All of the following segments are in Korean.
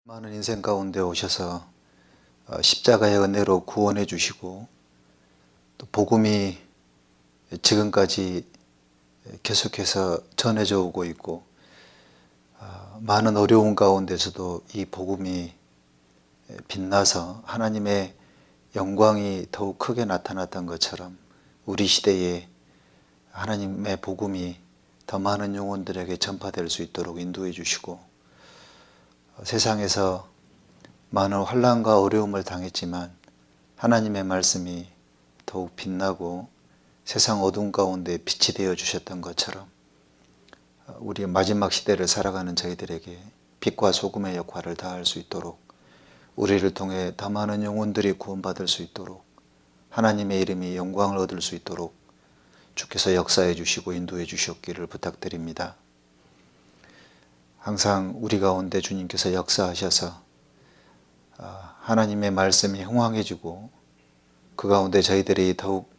많은 인생 가운데 오셔서 십자가의 은혜로 구원해 주시고 또 복음이 지금까지 계속해서 전해져 오고 있고 많은 어려운 가운데서도 이 복음이 빛나서 하나님의 영광이 더욱 크게 나타났던 것처럼 우리 시대에 하나님의 복음이 더 많은 영혼들에게 전파될 수 있도록 인도해 주시고 세상에서 많은 환난과 어려움을 당했지만 하나님의 말씀이 더욱 빛나고 세상 어둠 가운데 빛이 되어 주셨던 것처럼 우리 마지막 시대를 살아가는 저희들에게 빛과 소금의 역할을 다할 수 있도록 우리를 통해 더 많은 영혼들이 구원받을 수 있도록 하나님의 이름이 영광을 얻을 수 있도록 주께서 역사해 주시고 인도해 주셨기를 부탁드립니다. 항상 우리 가운데 주님께서 역사하셔서 하나님의 말씀이 흥황해지고 그 가운데 저희들이 더욱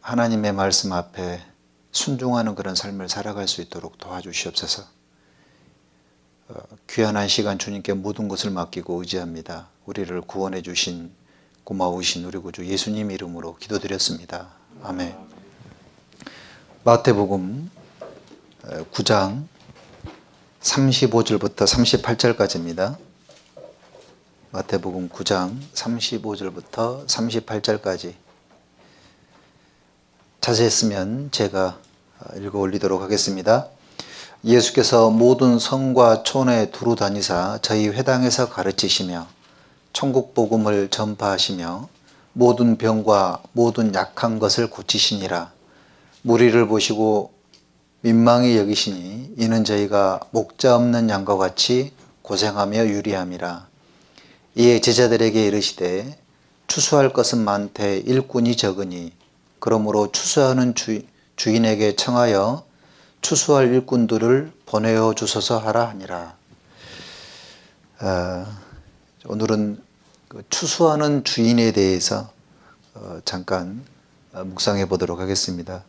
하나님의 말씀 앞에 순종하는 그런 삶을 살아갈 수 있도록 도와주시옵소서. 귀한 한 시간 주님께 모든 것을 맡기고 의지합니다. 우리를 구원해 주신 고마우신 우리 구주 예수님 이름으로 기도드렸습니다. 아멘. 마태복음 9장 35절부터 38절까지입니다. 마태복음 9장 35절부터 38절까지 자세했으면 제가 읽어 올리도록 하겠습니다. 예수께서 모든 성과 촌에 두루 다니사 저희 회당에서 가르치시며 천국 복음을 전파하시며 모든 병과 모든 약한 것을 고치시니라. 무리를 보시고 민망히 여기시니 이는 저희가 목자 없는 양과 같이 고생하며 유리함이라. 이에 제자들에게 이르시되 추수할 것은 많되 일꾼이 적으니 그러므로 추수하는 주인에게 청하여 추수할 일꾼들을 보내어 주소서 하라 하니라. 오늘은 추수하는 주인에 대해서 잠깐 묵상해 보도록 하겠습니다.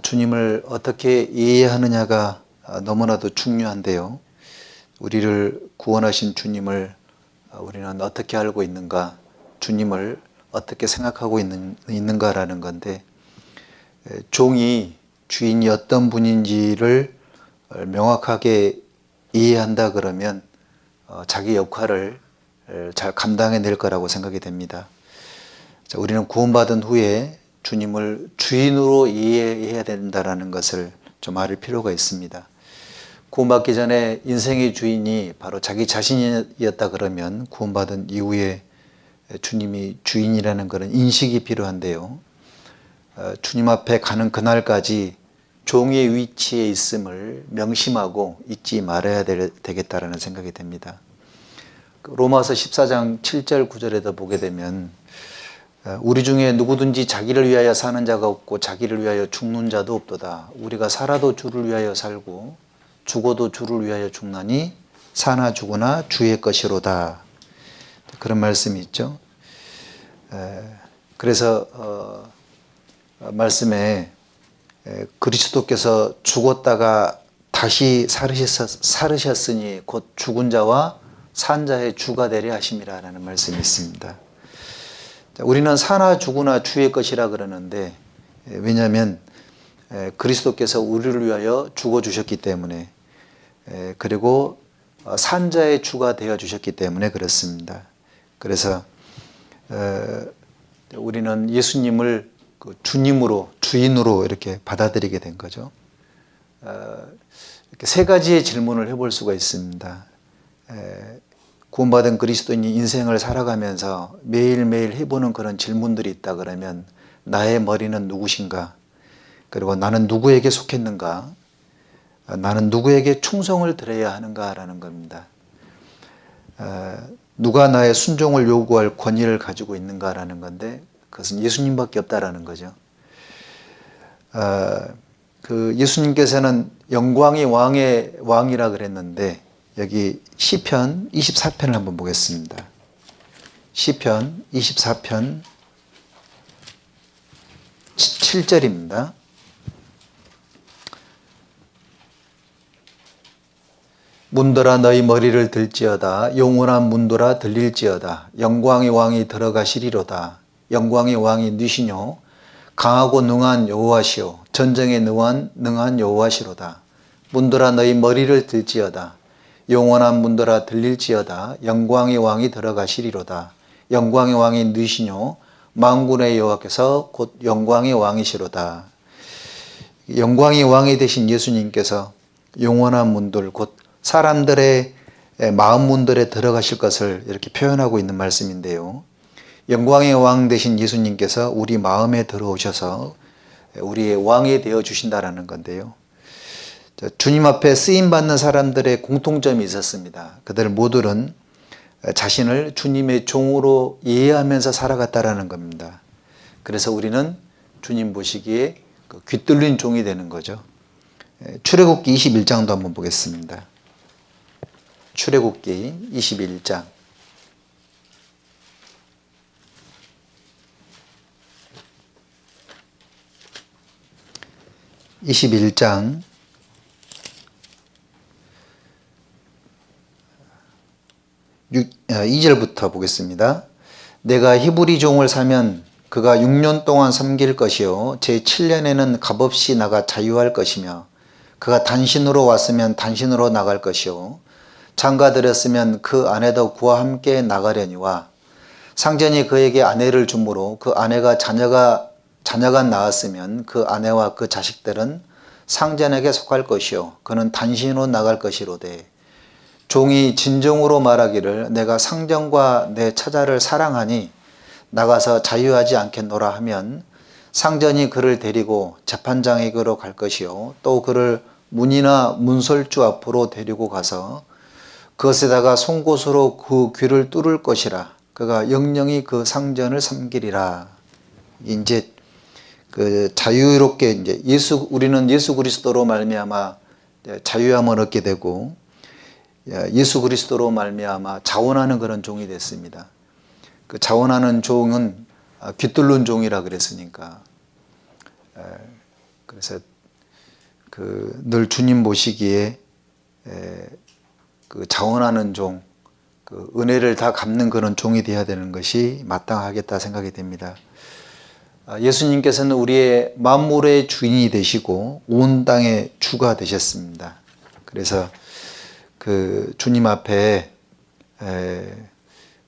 주님을 어떻게 이해하느냐가 너무나도 중요한데요. 우리를 구원하신 주님을 우리는 어떻게 알고 있는가, 주님을 어떻게 생각하고 있는가라는 건데, 종이 주인이 어떤 분인지를 명확하게 이해한다 그러면 자기 역할을 잘 감당해낼 거라고 생각이 됩니다. 우리는 구원받은 후에 주님을 주인으로 이해해야 된다는 것을 좀 알 필요가 있습니다. 구원받기 전에 인생의 주인이 바로 자기 자신이었다 그러면 구원받은 이후에 주님이 주인이라는 그런 인식이 필요한데요. 주님 앞에 가는 그날까지 종의 위치에 있음을 명심하고 잊지 말아야 되겠다라는 생각이 됩니다. 로마서 14장 7절 9절에도 보게 되면 우리 중에 누구든지 자기를 위하여 사는 자가 없고 자기를 위하여 죽는 자도 없도다. 우리가 살아도 주를 위하여 살고 죽어도 주를 위하여 죽나니 사나 죽으나 주의 것이로다. 그런 말씀이 있죠. 그래서 말씀에 그리스도께서 죽었다가 다시 살으셨으니 곧 죽은 자와 산 자의 주가 되려 하심이라는 말씀이 있습니다. 우리는 사나 죽으나 주의 것이라 그러는데 왜냐하면 그리스도께서 우리를 위하여 죽어주셨기 때문에 그리고 산 자의 주가 되어 주셨기 때문에 그렇습니다. 그래서 우리는 예수님을 주님으로 주인으로 이렇게 받아들이게 된 거죠. 이렇게 세 가지의 질문을 해볼 수가 있습니다. 구원받은 그리스도인이 인생을 살아가면서 매일매일 해보는 그런 질문들이 있다 그러면 나의 머리는 누구신가? 그리고 나는 누구에게 속했는가? 나는 누구에게 충성을 드려야 하는가라는 겁니다. 누가 나의 순종을 요구할 권위를 가지고 있는가라는 건데 그것은 예수님밖에 없다라는 거죠. 예수님께서는 영광이 왕의 왕이라 그랬는데 여기 시편 24편을 한번 보겠습니다. 시편 24편 7절입니다. 문들아 너희 머리를 들지어다. 영원한 문들아 들릴지어다. 영광의 왕이 들어가시리로다. 영광의 왕이 누시뇨. 강하고 능한 여호와시오. 전쟁에 능한 여호와시로다. 문들아 너희 머리를 들지어다. 영원한 문들아 들릴지어다. 영광의 왕이 들어가시리로다. 영광의 왕이 누시뇨. 만군의 여호와께서 곧 영광의 왕이시로다. 영광의 왕이 되신 예수님께서 영원한 문들, 곧 사람들의 마음 문들에 들어가실 것을 이렇게 표현하고 있는 말씀인데요. 영광의 왕 되신 예수님께서 우리 마음에 들어오셔서 우리의 왕이 되어 주신다라는 건데요. 주님 앞에 쓰임 받는 사람들의 공통점이 있었습니다. 그들 모두는 자신을 주님의 종으로 이해하면서 살아갔다라는 겁니다. 그래서 우리는 주님 보시기에 귀 뚫린 종이 되는 거죠. 출애굽기 21장도 한번 보겠습니다. 출애굽기 21장. (21장) 2절부터 보겠습니다. 내가 히브리 종을 사면 그가 6년 동안 섬길 것이요 제 7년에는 값없이 나가 자유할 것이며 그가 단신으로 왔으면 단신으로 나갈 것이요 장가들였으면 그 아내도 그와 함께 나가려니와 상전이 그에게 아내를 주므로 그 아내가 자녀가 낳았으면 그 아내와 그 자식들은 상전에게 속할 것이요 그는 단신으로 나갈 것이로되 종이 진정으로 말하기를 내가 상전과 내 처자를 사랑하니 나가서 자유하지 않겠노라 하면 상전이 그를 데리고 재판장에게로 갈 것이요 또 그를 문이나 문설주 앞으로 데리고 가서 그것에다가 송곳으로 그 귀를 뚫을 것이라. 그가 영영이 그 상전을 섬기리라. 이제 그 자유롭게 이제 우리는 예수 그리스도로 말미암아 자유함을 얻게 되고 예수 그리스도로 말미암아 자원하는 그런 종이 됐습니다. 그 자원하는 종은 귀 뚫는 종이라 그랬으니까. 그래서 그 늘 주님 보시기에 그 자원하는 종, 그 은혜를 다 갚는 그런 종이 되어야 되는 것이 마땅하겠다 생각이 됩니다. 예수님께서는 우리의 만물의 주인이 되시고 온 땅의 주가 되셨습니다. 그래서 그 주님 앞에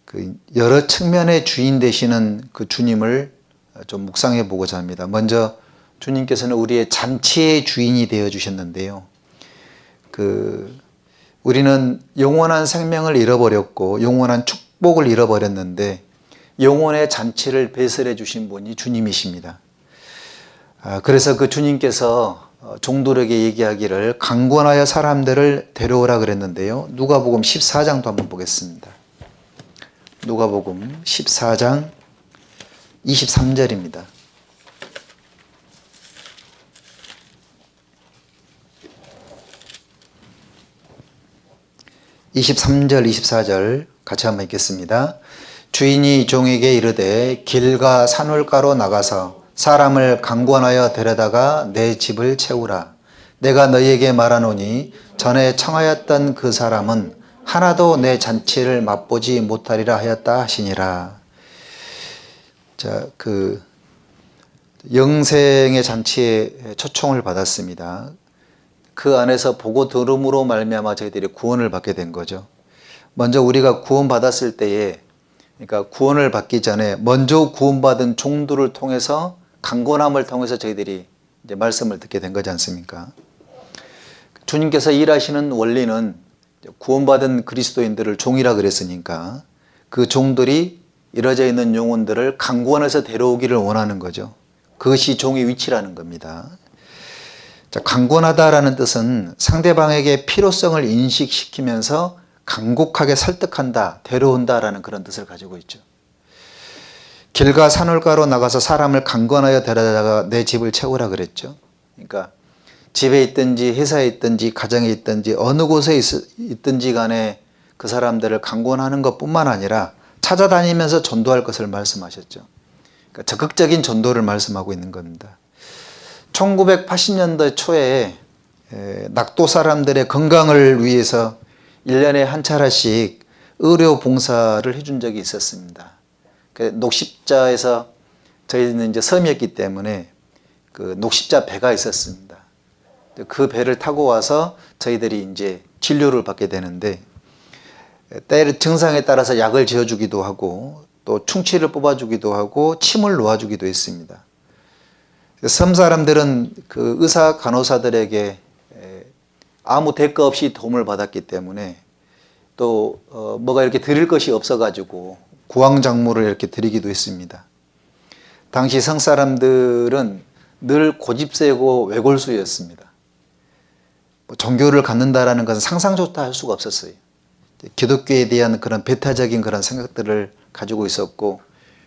그 여러 측면의 주인 되시는 그 주님을 좀 묵상해 보고자 합니다. 먼저 주님께서는 우리의 잔치의 주인이 되어 주셨는데요. 우리는 영원한 생명을 잃어버렸고 영원한 축복을 잃어버렸는데 영원의 잔치를 배설해 주신 분이 주님이십니다. 그래서 그 주님께서 종들에게 얘기하기를 강권하여 사람들을 데려오라 그랬는데요. 누가복음 14장도 한번 보겠습니다. 누가복음 14장 23절입니다. (23절) (24절) 같이 한번 읽겠습니다. 주인이 종에게 이르되 길과 산울가로 나가서 사람을 강권하여 데려다가 내 집을 채우라. 내가 너희에게 말하노니 전에 청하였던 그 사람은 하나도 내 잔치를 맛보지 못하리라 하였다 하시니라. 자, 그 영생의 잔치에 초청을 받았습니다. 그 안에서 보고 들음으로 말미암아 저희들이 구원을 받게 된 거죠. 먼저 우리가 구원받았을 때에, 그러니까 구원을 받기 전에 먼저 구원받은 종들을 통해서 강권함을 통해서 저희들이 이제 말씀을 듣게 된 거지 않습니까? 주님께서 일하시는 원리는 구원받은 그리스도인들을 종이라 그랬으니까 그 종들이 이뤄져 있는 영혼들을 강권해서 데려오기를 원하는 거죠. 그것이 종의 위치라는 겁니다. 자, 강권하다라는 뜻은 상대방에게 필요성을 인식시키면서 간곡하게 설득한다, 데려온다라는 그런 뜻을 가지고 있죠. 길과 산울가로 나가서 사람을 강권하여 데려다가 내 집을 채우라 그랬죠. 그러니까 집에 있든지 회사에 있든지 가정에 있든지 어느 곳에 있든지 간에 그 사람들을 강권하는 것뿐만 아니라 찾아다니면서 전도할 것을 말씀하셨죠. 그러니까 적극적인 전도를 말씀하고 있는 겁니다. 1980년대 초에 낙도 사람들의 건강을 위해서 1년에 한 차례씩 의료 봉사를 해준 적이 있었습니다. 녹십자에서 저희는 이제 섬이었기 때문에 그 녹십자 배가 있었습니다. 그 배를 타고 와서 저희들이 이제 진료를 받게 되는데, 때 증상에 따라서 약을 지어주기도 하고 또 충치를 뽑아주기도 하고 침을 놓아주기도 했습니다. 섬 사람들은 그 의사 간호사들에게 아무 대가 없이 도움을 받았기 때문에 또 뭐가 이렇게 드릴 것이 없어가지고 구황작물을 이렇게 드리기도 했습니다. 당시 성 사람들은 늘 고집세고 외골수였습니다. 종교를 갖는다라는 것은 상상조차 할 수가 없었어요. 기독교에 대한 그런 배타적인 그런 생각들을 가지고 있었고,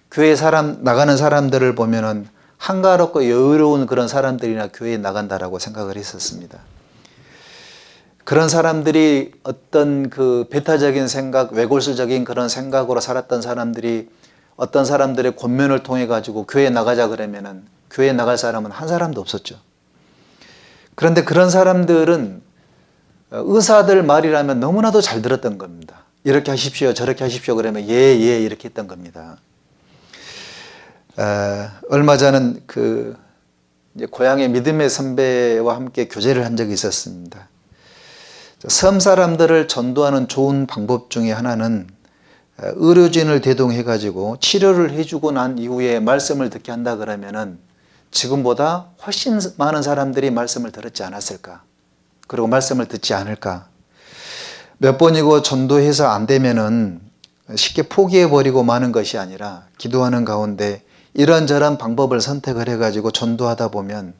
교회 나가는 사람들을 보면은 한가롭고 여유로운 그런 사람들이나 교회에 나간다라고 생각을 했었습니다. 그런 사람들이 어떤 그 배타적인 생각, 외골수적인 그런 생각으로 살았던 사람들이 어떤 사람들의 권면을 통해 가지고 교회에 나가자 그러면은 교회에 나갈 사람은 한 사람도 없었죠. 그런데 그런 사람들은 의사들 말이라면 너무나도 잘 들었던 겁니다. 이렇게 하십시오, 저렇게 하십시오 그러면 예, 이렇게 했던 겁니다. 얼마 전은 이제 고향의 믿음의 선배와 함께 교제를 한 적이 있었습니다. 섬 사람들을 전도하는 좋은 방법 중에 하나는 의료진을 대동해 가지고 치료를 해주고 난 이후에 말씀을 듣게 한다 그러면은 지금보다 훨씬 많은 사람들이 말씀을 들었지 않았을까, 그리고 말씀을 듣지 않을까. 몇 번이고 전도해서 안 되면은 쉽게 포기해버리고 마는 것이 아니라 기도하는 가운데 이런저런 방법을 선택을 해가지고 전도하다 보면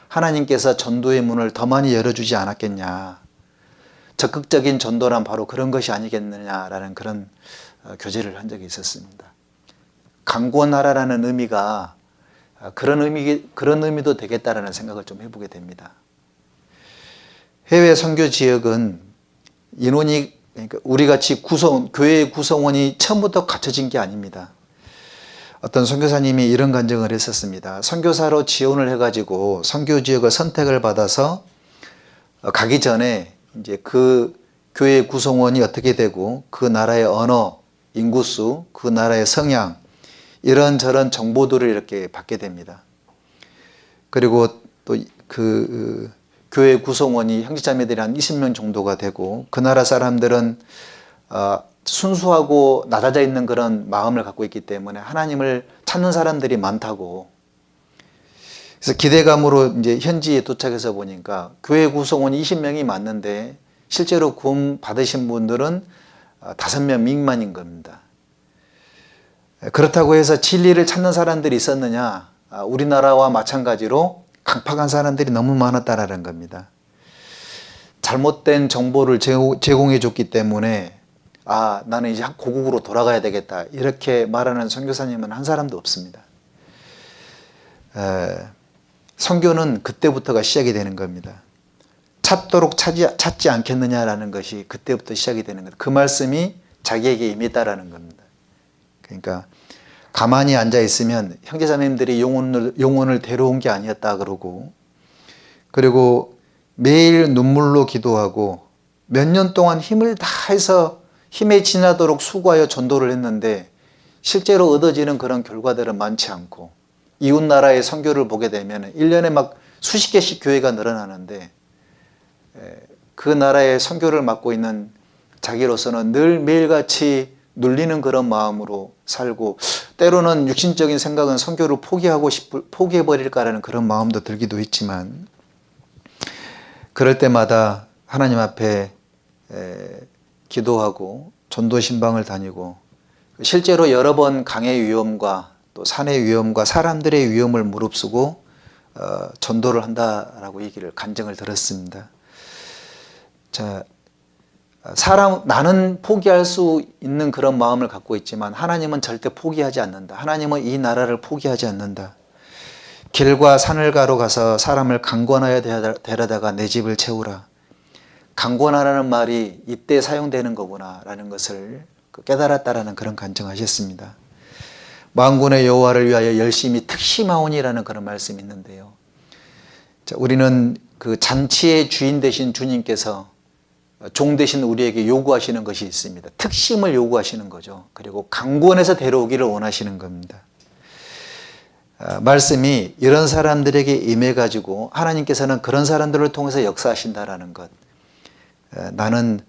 하나님께서 전도의 문을 더 많이 열어주지 않았겠냐. 적극적인 전도란 바로 그런 것이 아니겠느냐라는 그런 교제를 한 적이 있었습니다. 강권하라라는 의미가 그런 의미도 되겠다라는 생각을 좀 해보게 됩니다. 해외 선교 지역은 인원이, 그러니까 우리 같이 교회의 구성원이 처음부터 갖춰진 게 아닙니다. 어떤 선교사님이 이런 간증을 했었습니다. 선교사로 지원을 해가지고 선교 지역을 선택을 받아서 가기 전에 이제 그 교회 구성원이 어떻게 되고 그 나라의 언어, 인구수, 그 나라의 성향, 이런저런 정보들을 이렇게 받게 됩니다. 그리고 또 교회 구성원이 형제자매들이 한 20명 정도가 되고, 그 나라 사람들은 순수하고 낮아져 있는 그런 마음을 갖고 있기 때문에 하나님을 찾는 사람들이 많다고. 그래서 기대감으로 이제 현지에 도착해서 보니까 교회 구성원이 20명이 맞는데 실제로 구원 받으신 분들은 5명 미만인 겁니다. 그렇다고 해서 진리를 찾는 사람들이 있었느냐? 우리나라와 마찬가지로 강팍한 사람들이 너무 많았다라는 겁니다. 잘못된 정보를 제공해 줬기 때문에 나는 이제 고국으로 돌아가야 되겠다 이렇게 말하는 선교사님은 한 사람도 없습니다. 선교는 그때부터가 시작이 되는 겁니다. 찾도록 찾지 않겠느냐라는 것이 그때부터 시작이 되는 겁니다. 그 말씀이 자기에게 임했다라는 겁니다. 그러니까 가만히 앉아 있으면 형제자매님들이 영혼을 데려온 게 아니었다 그러고, 그리고 매일 눈물로 기도하고 몇 년 동안 힘을 다해서 힘에 지나도록 수고하여 전도를 했는데 실제로 얻어지는 그런 결과들은 많지 않고, 이웃 나라의 선교를 보게 되면 1년에 막 수십 개씩 교회가 늘어나는데 그 나라의 선교를 맡고 있는 자기로서는 늘 매일같이 눌리는 그런 마음으로 살고, 때로는 육신적인 생각은 선교를 포기해버릴까라는 그런 마음도 들기도 했지만, 그럴 때마다 하나님 앞에 기도하고 전도 신방을 다니고, 실제로 여러 번 강의 위험과 또 산의 위험과 사람들의 위험을 무릅쓰고 전도를 한다라고 얘기를 간증을 들었습니다. 자, 나는 포기할 수 있는 그런 마음을 갖고 있지만 하나님은 절대 포기하지 않는다. 하나님은 이 나라를 포기하지 않는다. 길과 산을 가서 사람을 강권하여 데려다가 내 집을 채우라. 강권하라는 말이 이때 사용되는 거구나라는 것을 깨달았다라는 그런 간증하셨습니다. 만군의 여호와를 위하여 열심히 특심하오니라는 그런 말씀이 있는데요. 자, 우리는 그 잔치의 주인 되신 주님께서 종 대신 우리에게 요구하시는 것이 있습니다. 특심을 요구하시는 거죠. 그리고 강권해서 데려오기를 원하시는 겁니다. 말씀이 이런 사람들에게 임해가지고 하나님께서는 그런 사람들을 통해서 역사하신다라는 것. 나는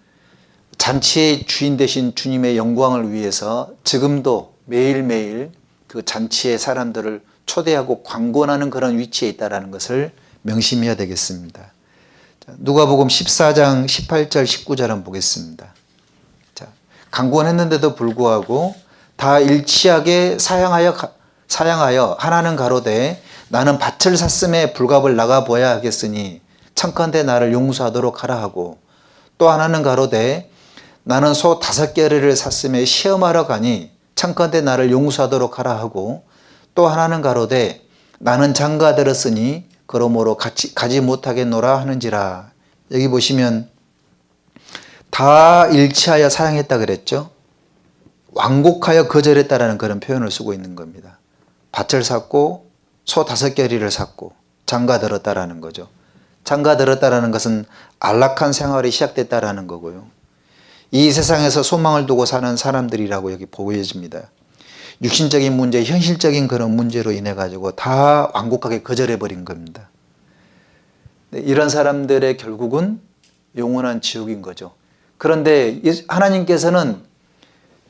잔치의 주인 되신 주님의 영광을 위해서 지금도 매일매일 그 잔치의 사람들을 초대하고 관건하는 그런 위치에 있다는 것을 명심해야 되겠습니다. 누가복음 14장 18절 19절 한번 보겠습니다. 자, 강권했는데도 불구하고 다 일치하게 사양하여 하나는 가로되 나는 밭을 샀음에 불갑을 나가 보아야 하겠으니 청컨대 나를 용서하도록 하라 하고, 또 하나는 가로되 나는 소 5개를 샀음에 시험하러 가니 청컨대 나를 용서하도록 하라 하고, 또 하나는 가로되 나는 장가 들었으니 그러므로 가지 못하겠노라 하는지라. 여기 보시면 다 일치하여 사양했다 그랬죠. 완곡하여 거절했다라는 그런 표현을 쓰고 있는 겁니다. 밭을 샀고 소 5개리를 샀고 장가 들었다라는 거죠. 장가 들었다라는 것은 안락한 생활이 시작됐다라는 거고요. 이 세상에서 소망을 두고 사는 사람들이라고 여기 보여집니다. 육신적인 문제, 현실적인 그런 문제로 인해 가지고 다 완곡하게 거절해 버린 겁니다. 이런 사람들의 결국은 영원한 지옥인 거죠. 그런데 하나님께서는,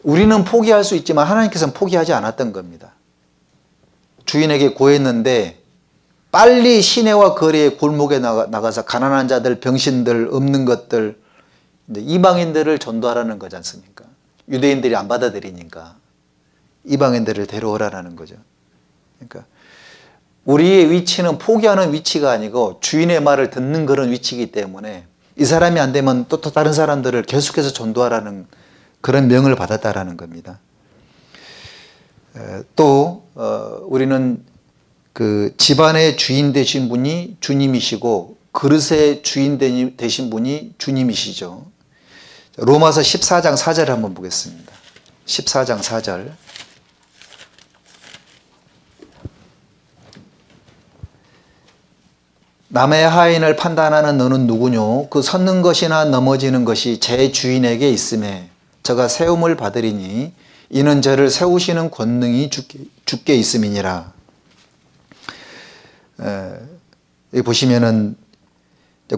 우리는 포기할 수 있지만 하나님께서는 포기하지 않았던 겁니다. 주인에게 구했는데 빨리 시내와 거리의 골목에 나가서 가난한 자들, 병신들, 없는 것들, 이방인들을 전도하라는 거지 않습니까? 유대인들이 안 받아들이니까 이방인들을 데려오라는 거죠. 그러니까 우리의 위치는 포기하는 위치가 아니고 주인의 말을 듣는 그런 위치이기 때문에 이 사람이 안 되면 또 다른 사람들을 계속해서 전도하라는 그런 명을 받았다라는 겁니다. 또 우리는 그 집안의 주인 되신 분이 주님이시고 그릇의 주인 되신 분이 주님이시죠. 로마서 14장 4절 한번 보겠습니다. 14장 4절. 남의 하인을 판단하는 너는 누구뇨? 그 섰는 것이나 넘어지는 것이 제 주인에게 있음에 저가 세움을 받으리니 이는 저를 세우시는 권능이 주께 있음이니라. 여기 보시면은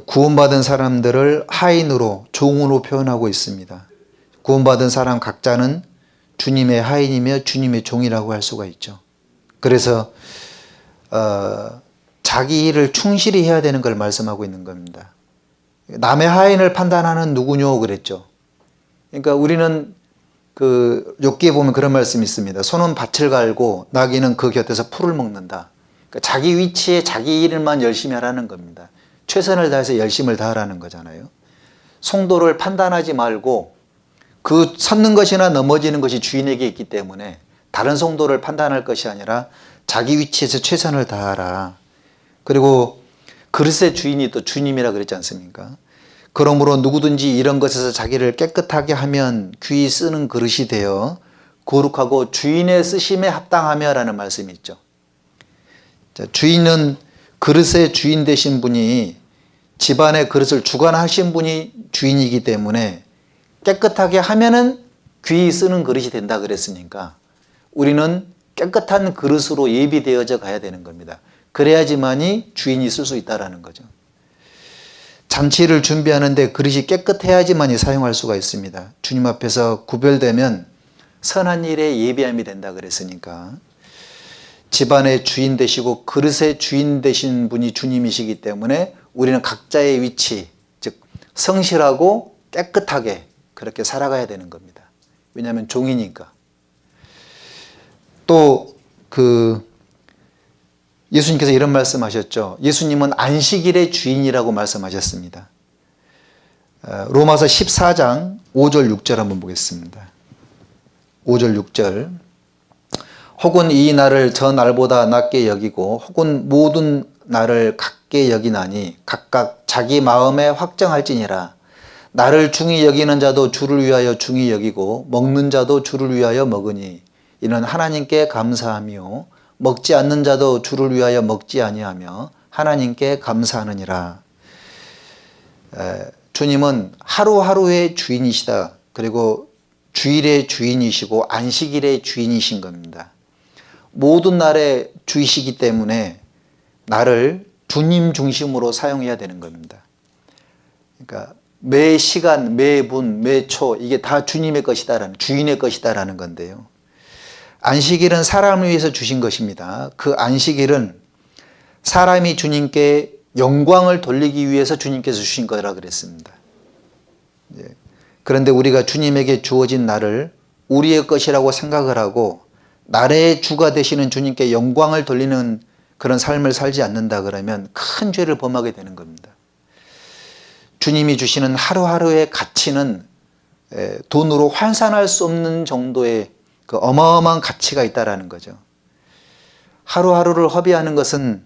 구원받은 사람들을 하인으로, 종으로 표현하고 있습니다. 구원받은 사람 각자는 주님의 하인이며 주님의 종이라고 할 수가 있죠. 그래서 자기 일을 충실히 해야 되는 걸 말씀하고 있는 겁니다. 남의 하인을 판단하는 누구뇨 그랬죠. 그러니까 우리는 그 욥기에 보면 그런 말씀이 있습니다. 소는 밭을 갈고 나귀는 그 곁에서 풀을 먹는다. 그러니까 자기 위치에 자기 일만 열심히 하라는 겁니다. 최선을 다해서 열심을 다하라는 거잖아요. 성도를 판단하지 말고 그 섰는 것이나 넘어지는 것이 주인에게 있기 때문에 다른 성도를 판단할 것이 아니라 자기 위치에서 최선을 다하라. 그리고 그릇의 주인이 또 주님이라 그랬지 않습니까? 그러므로 누구든지 이런 것에서 자기를 깨끗하게 하면 귀히 쓰는 그릇이 되어 거룩하고 주인의 쓰심에 합당하며 라는 말씀이 있죠. 자, 주인은 그릇의 주인 되신 분이 집안의 그릇을 주관하신 분이 주인이기 때문에 깨끗하게 하면은 귀히 쓰는 그릇이 된다 그랬으니까 우리는 깨끗한 그릇으로 예비되어져 가야 되는 겁니다. 그래야지만이 주인이 쓸 수 있다는 거죠. 잔치를 준비하는데 그릇이 깨끗해야지만이 사용할 수가 있습니다. 주님 앞에서 구별되면 선한 일에 예비함이 된다 그랬으니까 집안의 주인 되시고 그릇의 주인 되신 분이 주님이시기 때문에 우리는 각자의 위치, 즉 성실하고 깨끗하게 그렇게 살아가야 되는 겁니다. 왜냐하면 종이니까. 또 예수님께서 이런 말씀하셨죠. 예수님은 안식일의 주인이라고 말씀하셨습니다. 로마서 14장 5절 6절 한번 보겠습니다. 5절 6절. 혹은 이 날을 저 날보다 낮게 여기고 혹은 모든 날을 같게 여기나니 각각 자기 마음에 확정할지니라. 나를 중히 여기는 자도 주를 위하여 중히 여기고 먹는 자도 주를 위하여 먹으니 이는 하나님께 감사하며 먹지 않는 자도 주를 위하여 먹지 아니하며 하나님께 감사하느니라. 주님은 하루하루의 주인이시다. 그리고 주일의 주인이시고 안식일의 주인이신 겁니다. 모든 날의 주이시기 때문에 나를 주님 중심으로 사용해야 되는 겁니다. 그러니까 매 시간, 매 분, 매 초 이게 다 주님의 것이다라는, 주인의 것이다라는 건데요. 안식일은 사람을 위해서 주신 것입니다. 그 안식일은 사람이 주님께 영광을 돌리기 위해서 주님께서 주신 거라 그랬습니다. 그런데 우리가 주님에게 주어진 날을 우리의 것이라고 생각을 하고 날의 주가 되시는 주님께 영광을 돌리는 그런 삶을 살지 않는다 그러면 큰 죄를 범하게 되는 겁니다. 주님이 주시는 하루하루의 가치는 돈으로 환산할 수 없는 정도의 그 어마어마한 가치가 있다라는 거죠. 하루하루를 허비하는 것은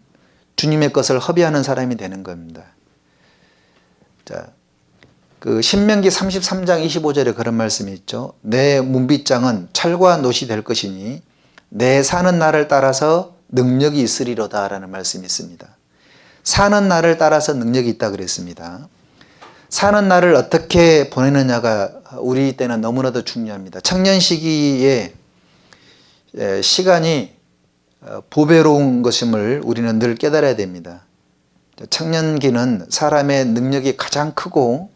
주님의 것을 허비하는 사람이 되는 겁니다. 자, 그 신명기 33장 25절에 그런 말씀이 있죠. 내 문빗장은 철과 놋이 될 것이니 내 사는 날을 따라서 능력이 있으리로다 라는 말씀이 있습니다. 사는 날을 따라서 능력이 있다 그랬습니다. 사는 날을 어떻게 보내느냐가 우리 때는 너무나도 중요합니다. 청년 시기에 시간이 보배로운 것임을 우리는 늘 깨달아야 됩니다. 청년기는 사람의 능력이 가장 크고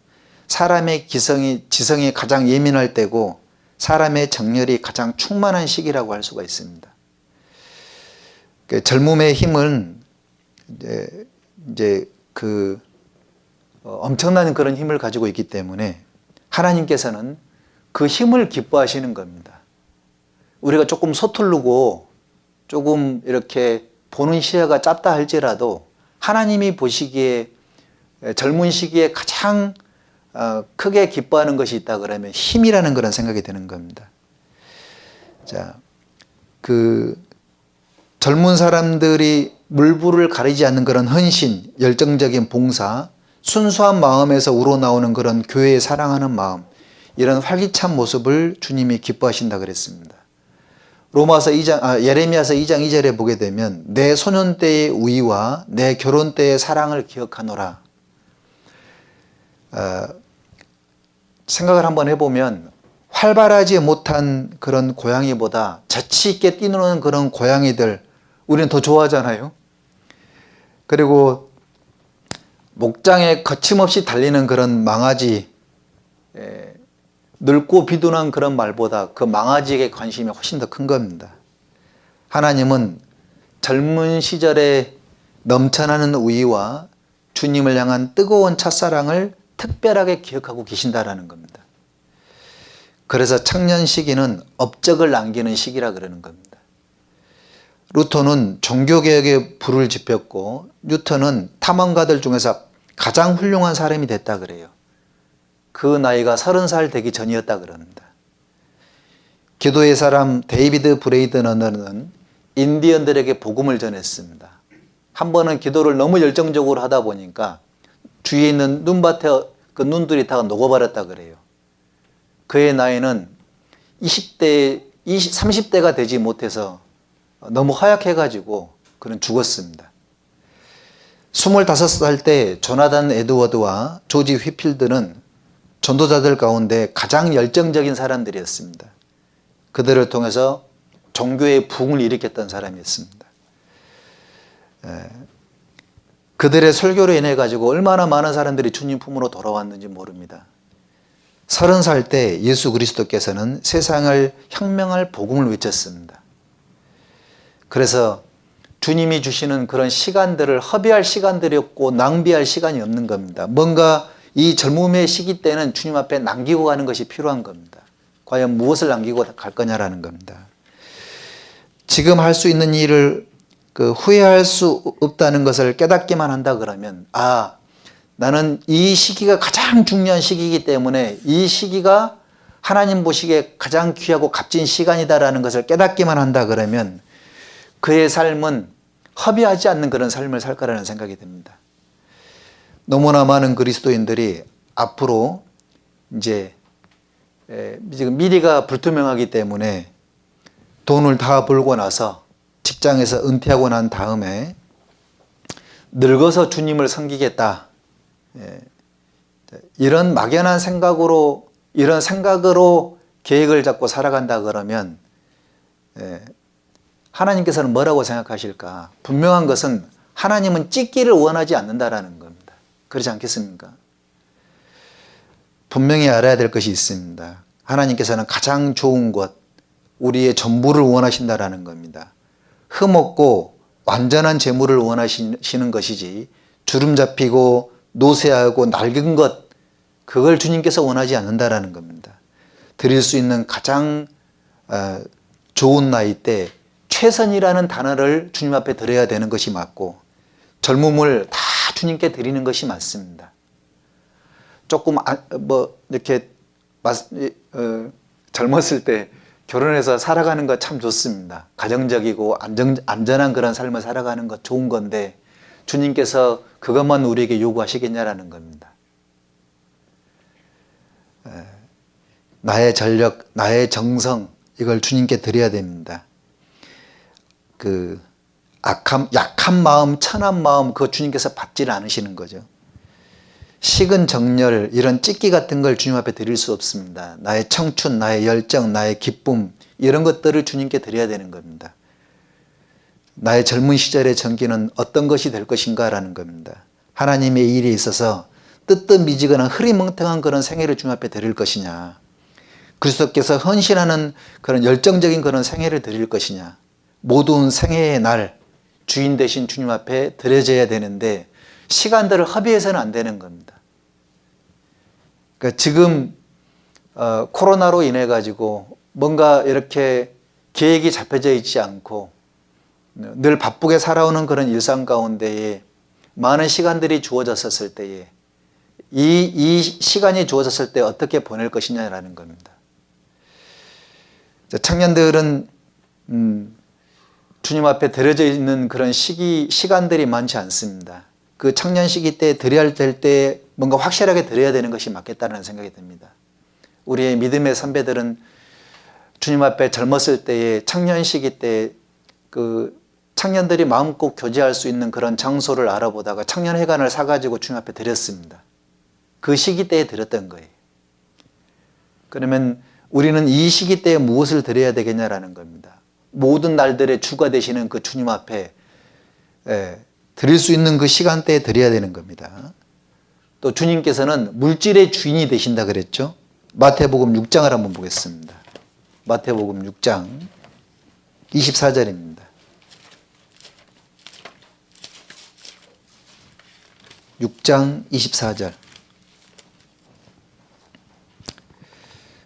사람의 지성이 가장 예민할 때고 사람의 정열이 가장 충만한 시기라고 할 수가 있습니다. 젊음의 힘은 이제 그 엄청난 그런 힘을 가지고 있기 때문에 하나님께서는 그 힘을 기뻐하시는 겁니다. 우리가 조금 서투르고 조금 이렇게 보는 시야가 짧다 할지라도 하나님이 보시기에 젊은 시기에 가장 크게 기뻐하는 것이 있다 그러면 힘이라는 그런 생각이 드는 겁니다. 자, 그 젊은 사람들이 물불을 가리지 않는 그런 헌신, 열정적인 봉사, 순수한 마음에서 우러나오는 그런 교회에 사랑하는 마음, 이런 활기찬 모습을 주님이 기뻐하신다 그랬습니다. 예레미야서 2장 2절에 보게 되면 내 소년 때의 우위와 내 결혼 때의 사랑을 기억하노라. 생각을 한번 해보면 활발하지 못한 그런 고양이보다 재치 있게 뛰노는 그런 고양이들 우리는 더 좋아하잖아요. 그리고 목장에 거침없이 달리는 그런 망아지, 늙고 비둔한 그런 말보다 그 망아지에게 관심이 훨씬 더 큰 겁니다. 하나님은 젊은 시절에 넘쳐나는 우위와 주님을 향한 뜨거운 첫사랑을 특별하게 기억하고 계신다라는 겁니다. 그래서 청년 시기는 업적을 남기는 시기라 그러는 겁니다. 루터는 종교개혁에 불을 지폈고 뉴턴은 탐험가들 중에서 가장 훌륭한 사람이 됐다 그래요. 그 나이가 30살 되기 전이었다 그럽니다. 기도의 사람 데이비드 브레이드너는 인디언들에게 복음을 전했습니다. 한 번은 기도를 너무 열정적으로 하다 보니까 주위에 있는 눈밭에 그 눈들이 다 녹아버렸다 그래요. 그의 나이는 30대가 되지 못해서 너무 허약해가지고 그는 죽었습니다. 25살 때 조나단 에드워드와 조지 휘필드는 전도자들 가운데 가장 열정적인 사람들이었습니다. 그들을 통해서 종교의 부흥을 일으켰던 사람이었습니다. 그들의 설교로 인해 가지고 얼마나 많은 사람들이 주님 품으로 돌아왔는지 모릅니다. 30살 때 예수 그리스도께서는 세상을 혁명할 복음을 외쳤습니다. 그래서 주님이 주시는 그런 시간들을 허비할 시간들이 없고 낭비할 시간이 없는 겁니다. 뭔가 이 젊음의 시기 때는 주님 앞에 남기고 가는 것이 필요한 겁니다. 과연 무엇을 남기고 갈 거냐라는 겁니다. 지금 할 수 있는 일을 후회할 수 없다는 것을 깨닫기만 한다 그러면 나는 이 시기가 가장 중요한 시기이기 때문에 이 시기가 하나님 보시기에 가장 귀하고 값진 시간이다라는 것을 깨닫기만 한다 그러면 그의 삶은 허비하지 않는 그런 삶을 살 거라는 생각이 듭니다. 너무나 많은 그리스도인들이 앞으로 이제 지금 미래가 불투명하기 때문에 돈을 다 벌고 나서 직장에서 은퇴하고 난 다음에 늙어서 주님을 섬기겠다. 이런 막연한 생각으로, 이런 생각으로 계획을 잡고 살아간다 그러면 하나님께서는 뭐라고 생각하실까? 분명한 것은 하나님은 찍기를 원하지 않는다라는 겁니다. 그렇지 않겠습니까? 분명히 알아야 될 것이 있습니다. 하나님께서는 가장 좋은 것, 우리의 전부를 원하신다라는 겁니다. 흠없고 완전한 재물을 원하시는 것이지 주름 잡히고 노쇠하고 낡은 것, 그걸 주님께서 원하지 않는다라는 겁니다. 드릴 수 있는 가장 좋은 나이 때 최선이라는 단어를 주님 앞에 드려야 되는 것이 맞고, 젊음을 다 주님께 드리는 것이 맞습니다. 조금 이렇게 젊었을 때 결혼해서 살아가는 거 참 좋습니다. 가정적이고 안전한 그런 삶을 살아가는 것 좋은 건데, 주님께서 그것만 우리에게 요구하시겠냐라는 겁니다. 나의 전력, 나의 정성, 이걸 주님께 드려야 됩니다. 약한 마음, 천한 마음, 그거 주님께서 받지를 않으시는 거죠. 식은 정열, 이런 찢기 같은 걸 주님 앞에 드릴 수 없습니다. 나의 청춘, 나의 열정, 나의 기쁨, 이런 것들을 주님께 드려야 되는 겁니다. 나의 젊은 시절의 전기는 어떤 것이 될 것인가 라는 겁니다. 하나님의 일에 있어서 뜨뜻미지근한 흐리멍텅한 그런 생애를 주님 앞에 드릴 것이냐, 그리스도께서 헌신하는 그런 열정적인 그런 생애를 드릴 것이냐, 모든 생애의 날 주인 되신 주님 앞에 드려져야 되는데 시간들을 허비해서는 안 되는 겁니다. 그러니까 지금 코로나로 인해 가지고 뭔가 이렇게 계획이 잡혀져 있지 않고 늘 바쁘게 살아오는 그런 일상 가운데에 많은 시간들이 주어졌을 때에 이 시간이 주어졌을 때 어떻게 보낼 것이냐라는 겁니다. 청년들은 주님 앞에 드려져 있는 그런 시간들이 많지 않습니다. 그 청년 시기 때 드려야 될 때 뭔가 확실하게 드려야 되는 것이 맞겠다는 생각이 듭니다. 우리의 믿음의 선배들은 주님 앞에 젊었을 때에 청년 시기 때 그 청년들이 마음껏 교제할 수 있는 그런 장소를 알아보다가 청년회관을 사가지고 주님 앞에 드렸습니다. 그 시기 때에 드렸던 거예요. 그러면 우리는 이 시기 때에 무엇을 드려야 되겠냐라는 겁니다. 모든 날들의 주가 되시는 그 주님 앞에 드릴 수 있는 그 시간대에 드려야 되는 겁니다. 또 주님께서는 물질의 주인이 되신다 그랬죠. 마태복음 6장을 한번 보겠습니다. 마태복음 6장 24절입니다. (6장 24절)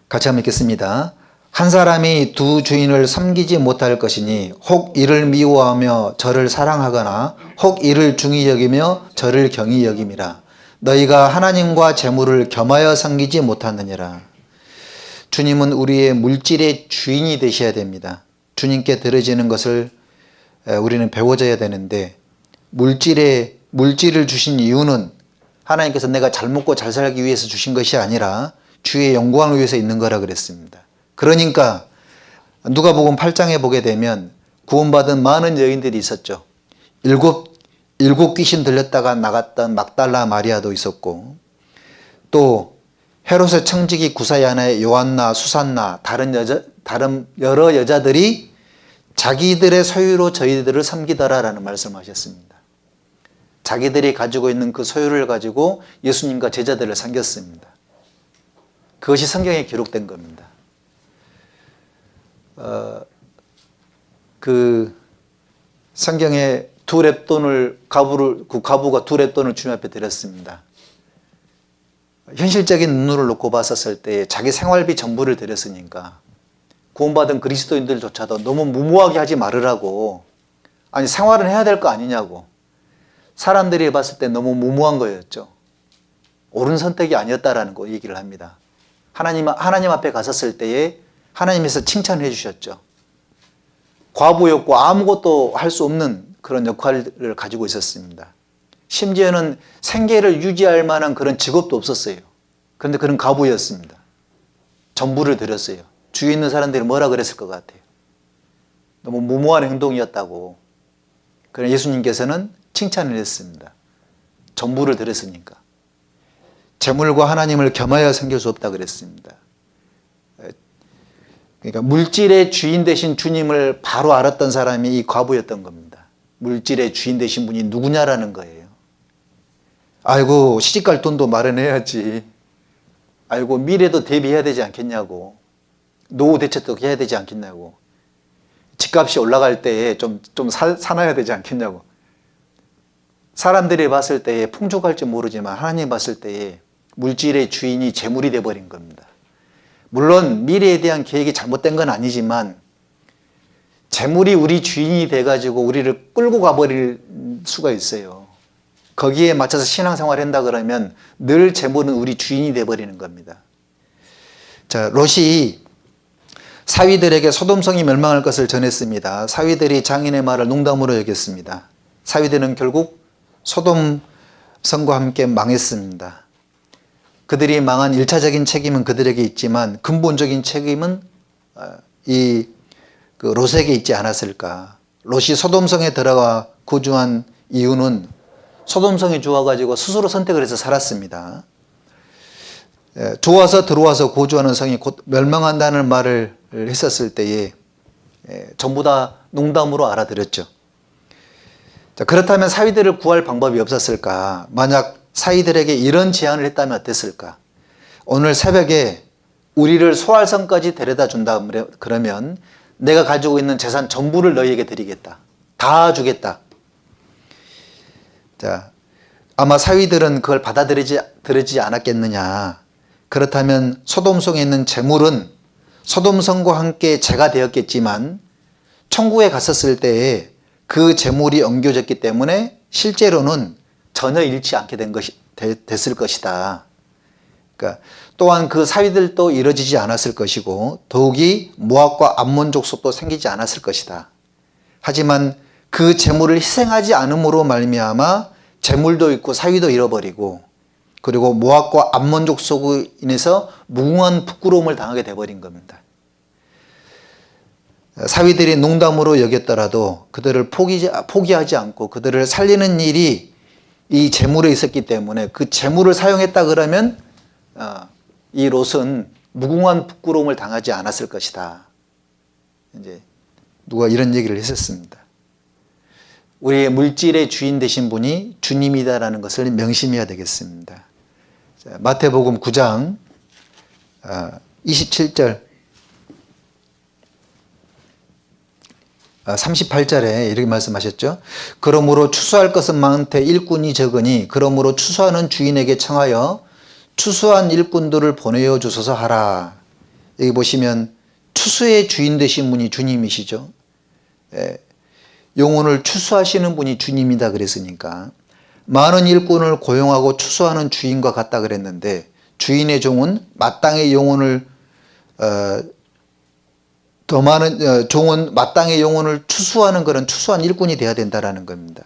같이 한번 읽겠습니다. 한 사람이 두 주인을 섬기지 못할 것이니 혹 이를 미워하며 저를 사랑하거나 혹 이를 중히 여기며 저를 경히 여김이라. 너희가 하나님과 재물을 겸하여 섬기지 못하느니라. 주님은 우리의 물질의 주인이 되셔야 됩니다. 주님께 드려지는 것을 우리는 배워져야 되는데, 물질을 주신 이유는 하나님께서 내가 잘 먹고 잘 살기 위해서 주신 것이 아니라 주의 영광을 위해서 있는 거라 그랬습니다. 그러니까 누가복음 8장에 보게 되면 구원받은 많은 여인들이 있었죠. 일곱 귀신 들렸다가 나갔던 막달라 마리아도 있었고, 또 헤롯의 청지기 구사의 아내 요한나, 수산나, 다른 여러 여자들이 자기들의 소유로 저희들을 섬기더라라는 말씀하셨습니다. 자기들이 가지고 있는 그 소유를 가지고 예수님과 제자들을 섬겼습니다. 그것이 성경에 기록된 겁니다. 그 성경에 두 렙돈을 그 과부가 두 렙돈을 주님 앞에 드렸습니다. 현실적인 눈으로 놓고 봤었을 때 자기 생활비 전부를 드렸으니까 구원받은 그리스도인들조차도 너무 무모하게 하지 말으라고, 아니 생활은 해야 될 거 아니냐고, 사람들이 봤을 때 너무 무모한 거였죠. 옳은 선택이 아니었다라는 거 얘기를 합니다. 하나님 앞에 갔었을 때에 하나님께서 칭찬해 주셨죠. 과부였고 아무것도 할 수 없는 그런 역할을 가지고 있었습니다. 심지어는 생계를 유지할 만한 그런 직업도 없었어요. 그런데 그런 과부였습니다. 전부를 드렸어요. 주위에 있는 사람들이 뭐라 그랬을 것 같아요. 너무 무모한 행동이었다고. 그래서 예수님께서는 칭찬을 했습니다. 전부를 드렸으니까. 재물과 하나님을 겸하여 섬길 수 없다 그랬습니다. 그러니까 물질의 주인 되신 주님을 바로 알았던 사람이 이 과부였던 겁니다. 물질의 주인 되신 분이 누구냐라는 거예요. 아이고, 시집갈 돈도 마련해야지. 아이고, 미래도 대비해야 되지 않겠냐고. 노후 대책도 해야 되지 않겠냐고. 집값이 올라갈 때에 좀 사놔야 되지 않겠냐고. 사람들이 봤을 때에 풍족할지 모르지만 하나님 봤을 때에 물질의 주인이 재물이 되어버린 겁니다. 물론 미래에 대한 계획이 잘못된 건 아니지만 재물이 우리 주인이 돼가지고 우리를 끌고 가버릴 수가 있어요. 거기에 맞춰서 신앙생활을 한다 그러면 늘 재물은 우리 주인이 돼버리는 겁니다. 자, 롯이 사위들에게 소돔성이 멸망할 것을 전했습니다. 사위들이 장인의 말을 농담으로 여겼습니다. 사위들은 결국 소돔성과 함께 망했습니다. 그들이 망한 1차적인 책임은 그들에게 있지만 근본적인 책임은 롯에게 있지 않았을까. 롯이 소돔성에 들어가 거주한 이유는 소돔성이 좋아가지고 스스로 선택을 해서 살았습니다. 좋아서 들어와서 거주하는 성이 곧 멸망한다는 말을 했었을 때에 전부 다 농담으로 알아들었죠. 자, 그렇다면 사위들을 구할 방법이 없었을까? 만약 사위들에게 이런 제안을 했다면 어땠을까? 오늘 새벽에 우리를 소알성까지 데려다 준다 그러면 내가 가지고 있는 재산 전부를 너희에게 드리겠다. 다 주겠다. 자, 아마 사위들은 그걸 받아들이지 않았겠느냐. 그렇다면 소돔성에 있는 재물은 소돔성과 함께 재가 되었겠지만 천국에 갔었을 때에 그 재물이 엉겨졌기 때문에 실제로는 전혀 잃지 않게 됐을 것이다. 그러니까 또한 그 사위들도 이루어지지 않았을 것이고 더욱이 모압과 암몬 족속도 생기지 않았을 것이다. 하지만 그 재물을 희생하지 않음으로 말미암아 재물도 있고 사위도 잃어버리고 그리고 모압과 암몬 족속으로 인해서 무궁한 부끄러움을 당하게 돼버린 겁니다. 사위들이 농담으로 여겼더라도 그들을 포기하지 않고 그들을 살리는 일이 이 재물에 있었기 때문에 그 재물을 사용했다 그러면 이 롯은 무궁한 부끄러움을 당하지 않았을 것이다. 이제 누가 이런 얘기를 했었습니다. 우리의 물질의 주인 되신 분이 주님이다라는 것을 명심해야 되겠습니다. 자, 마태복음 9장 27절 38절에 이렇게 말씀하셨죠. 그러므로 추수할 것은 많되 일꾼이 적으니 그러므로 추수하는 주인에게 청하여 추수한 일꾼들을 보내어 주소서 하라. 여기 보시면 추수의 주인 되신 분이 주님이시죠. 영혼을 추수하시는 분이 주님이다 그랬으니까 많은 일꾼을 고용하고 추수하는 주인과 같다 그랬는데 주인의 종은 마땅히 영혼을 더 많은 종은 마땅히 영혼을 추수하는 그런 추수한 일꾼이 되어야 된다라는 겁니다.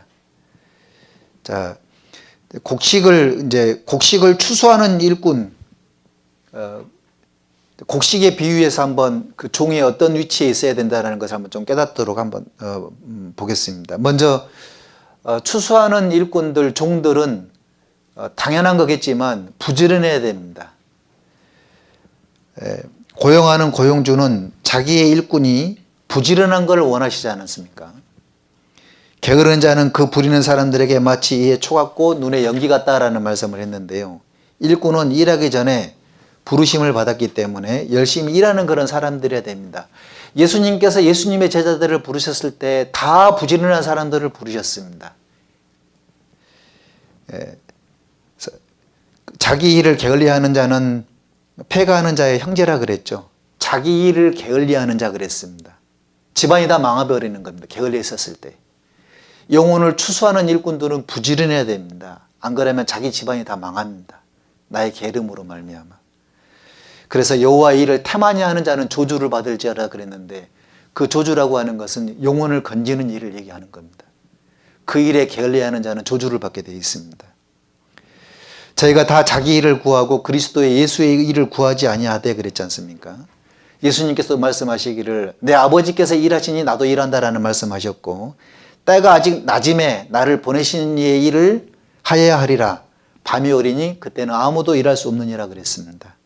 자, 곡식을 추수하는 일꾼, 곡식에 비유해서 한번 그 종이 어떤 위치에 있어야 된다는 것을 한번 좀 깨닫도록 한번 보겠습니다. 먼저 추수하는 일꾼들, 종들은 당연한 거겠지만 부지런해야 됩니다. 고용하는 고용주는 자기의 일꾼이 부지런한 걸 원하시지 않습니까? 게으른 자는 그 부리는 사람들에게 마치 이에 초 같고 눈에 연기 같다라는 말씀을 했는데요. 일꾼은 일하기 전에 부르심을 받았기 때문에 열심히 일하는 그런 사람들이어야 됩니다. 예수님께서 예수님의 제자들을 부르셨을 때 다 부지런한 사람들을 부르셨습니다. 자기 일을 게을리하는 자는 패가하는 자의 형제라 그랬죠. 자기 일을 게을리하는 자 그랬습니다. 집안이 다 망해버리는 겁니다. 게을리 있었을 때. 영혼을 추수하는 일꾼들은 부지런해야 됩니다. 안 그러면 자기 집안이 다 망합니다. 나의 게으름으로 말미암아. 그래서 여호와의 일을 태만히 하는 자는 저주를 받을지어라 그랬는데 그 저주라고 하는 것은 영혼을 건지는 일을 얘기하는 겁니다. 그 일에 게을리하는 자는 저주를 받게 되어 있습니다. 저희가 다 자기 일을 구하고 그리스도의 예수의 일을 구하지 아니하되 그랬지 않습니까? 예수님께서 말씀하시기를 내 아버지께서 일하시니 나도 일한다라는 말씀하셨고 때가 아직 낮음에 나를 보내신 이의 일을 하여야 하리라. 밤이 오리니 그때는 아무도 일할 수 없느니라 그랬습니다.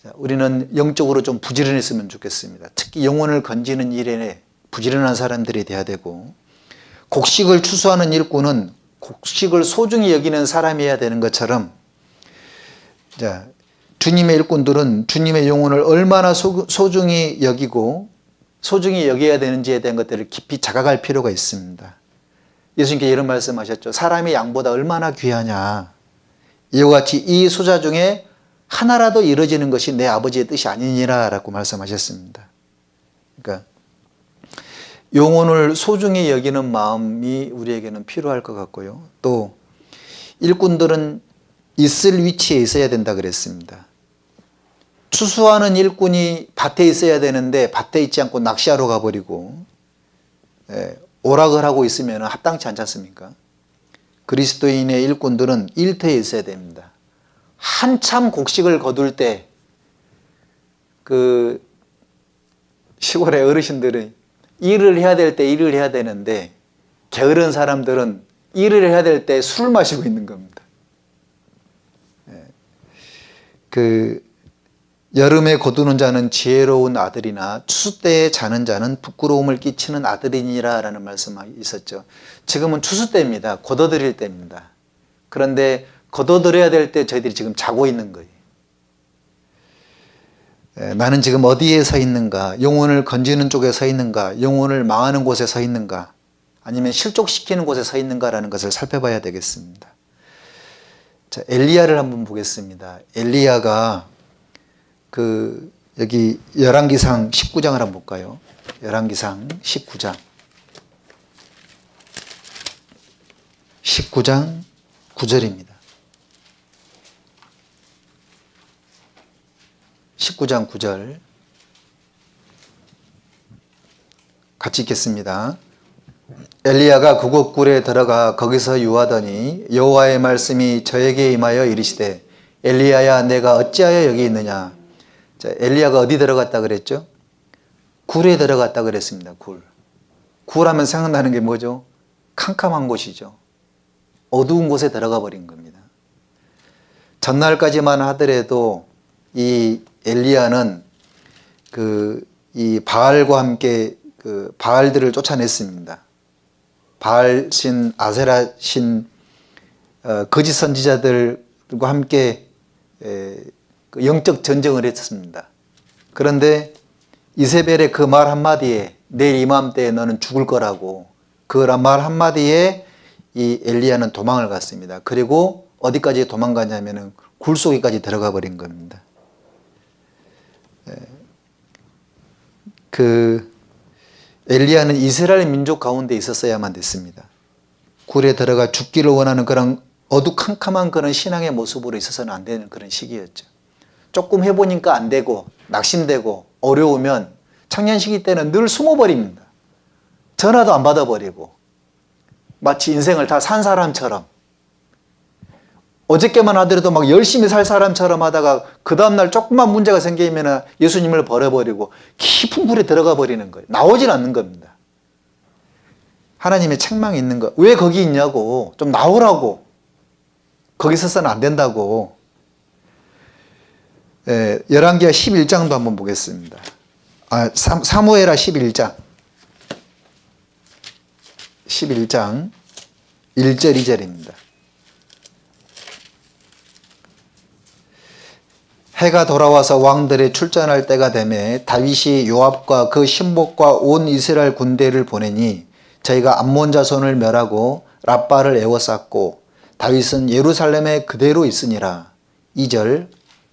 자, 우리는 영적으로 좀 부지런했으면 좋겠습니다. 특히 영혼을 건지는 일에 부지런한 사람들이 돼야 되고, 곡식을 추수하는 일꾼은 곡식을 소중히 여기는 사람이어야 되는 것처럼, 자, 주님의 일꾼들은 주님의 영혼을 얼마나 소중히 여기고 소중히 여겨야 되는지에 대한 것들을 깊이 자각할 필요가 있습니다. 예수님께 이런 말씀하셨죠. 사람이 양보다 얼마나 귀하냐. 이와 같이 이 소자 중에 하나라도 이루어지는 것이 내 아버지의 뜻이 아니니라 라고 말씀하셨습니다. 그러니까 영혼을 소중히 여기는 마음이 우리에게는 필요할 것 같고요. 또 일꾼들은 있을 위치에 있어야 된다 그랬습니다. 추수하는 일꾼이 밭에 있어야 되는데 밭에 있지 않고 낚시하러 가버리고 오락을 하고 있으면 합당치 않지 않습니까? 그리스도인의 일꾼들은 일터에 있어야 됩니다. 한참 곡식을 거둘 때 그 시골의 어르신들은 일을 해야 될 때 일을 해야 되는데 게으른 사람들은 일을 해야 될 때 술을 마시고 있는 겁니다. 여름에 거두는 자는 지혜로운 아들이나 추수 때에 자는 자는 부끄러움을 끼치는 아들이니라 라는 말씀이 있었죠. 지금은 추수 때입니다. 거둬들일 때입니다. 그런데 거둬들여야 될 때 저희들이 지금 자고 있는 거예요. 나는 지금 어디에 서 있는가? 영혼을 건지는 쪽에 서 있는가? 영혼을 망하는 곳에 서 있는가? 아니면 실족시키는 곳에 서 있는가라는 것을 살펴봐야 되겠습니다. 자, 엘리야를 한번 보겠습니다. 엘리야가 여기 열왕기상 19장을 한번 볼까요? 열왕기상 19장 9절입니다. 19장 9절 같이 읽겠습니다. 엘리야가 그곳 굴에 들어가 거기서 유하더니 여호와의 말씀이 저에게 임하여 이르시되 엘리야야 내가 어찌하여 여기 있느냐. 자, 엘리야가 어디 들어갔다 그랬죠? 굴에 들어갔다 그랬습니다. 굴 하면 생각나는 게 뭐죠? 캄캄한 곳이죠. 어두운 곳에 들어가 버린 겁니다. 전날까지만 하더라도 이 엘리야는 이 바알과 함께 바알들을 쫓아냈습니다. 바알 신, 아세라 신, 거짓 선지자들과 함께 영적 전쟁을 했습니다. 그런데 이세벨의 그 말 한마디에 내일 이맘때에 너는 죽을 거라고 그 말 한마디에 이 엘리야는 도망을 갔습니다. 그리고 어디까지 도망가냐면은 굴 속에까지 들어가 버린 겁니다. 엘리야는 이스라엘 민족 가운데 있었어야만 됐습니다. 굴에 들어가 죽기를 원하는 그런 어두캄캄한 그런 신앙의 모습으로 있어서는 안 되는 그런 시기였죠. 조금 해보니까 안 되고 낙심되고 어려우면 청년 시기 때는 늘 숨어버립니다. 전화도 안 받아버리고 마치 인생을 다 산 사람처럼 어저께만 하더라도 막 열심히 살 사람처럼 하다가 그 다음날 조금만 문제가 생기면 예수님을 버려버리고 깊은 굴에 들어가 버리는 거예요. 나오질 않는 겁니다. 하나님의 책망이 있는 거. 왜 거기 있냐고. 좀 나오라고. 거기 있어서는 안 된다고. 열왕기하 11장도 한번 보겠습니다. 사무엘하 11장 1절 2절입니다. 해가 돌아와서 왕들이 출전할 때가 되매 다윗이 요압과 그 신복과 온 이스라엘 군대를 보내니 저희가 암몬 자손을 멸하고 랍바를 에워쌌고 다윗은 예루살렘에 그대로 있으니라. 2절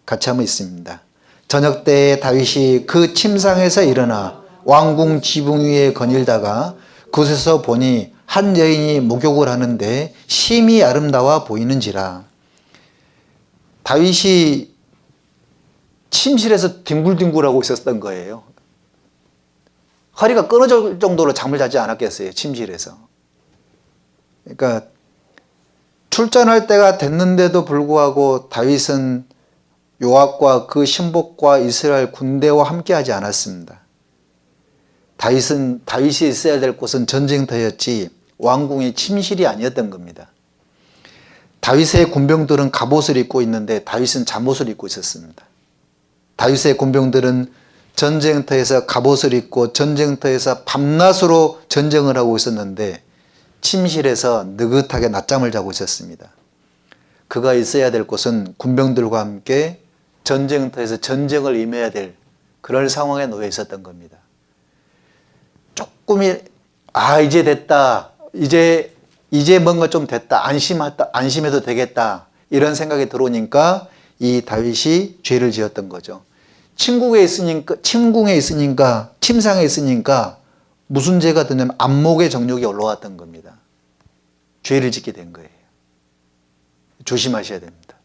같이 한번 있습니다. 저녁 때에 다윗이 그 침상에서 일어나 왕궁 지붕 위에 거닐다가 그곳에서 보니 한 여인이 목욕을 하는데 심히 아름다워 보이는지라. 다윗이 침실에서 뒹굴뒹굴하고 있었던 거예요. 허리가 끊어질 정도로 잠을 자지 않았겠어요. 침실에서. 그러니까 출전할 때가 됐는데도 불구하고 다윗은 요압과 그 신복과 이스라엘 군대와 함께하지 않았습니다. 다윗이 있어야 될 곳은 전쟁터였지 왕궁의 침실이 아니었던 겁니다. 다윗의 군병들은 갑옷을 입고 있는데 다윗은 잠옷을 입고 있었습니다. 다윗의 군병들은 전쟁터에서 갑옷을 입고 전쟁터에서 밤낮으로 전쟁을 하고 있었는데 침실에서 느긋하게 낮잠을 자고 있었습니다. 그가 있어야 될 곳은 군병들과 함께 전쟁터에서 전쟁을 임해야 될 그런 상황에 놓여 있었던 겁니다. 조금이 이제 됐다. 이제 뭔가 좀 됐다. 안심해도 되겠다. 이런 생각이 들어오니까 이 다윗이 죄를 지었던 거죠. 침상에 있으니까 무슨 죄가 드냐면 안목의 정욕이 올라왔던 겁니다. 죄를 짓게 된 거예요. 조심하셔야 됩니다.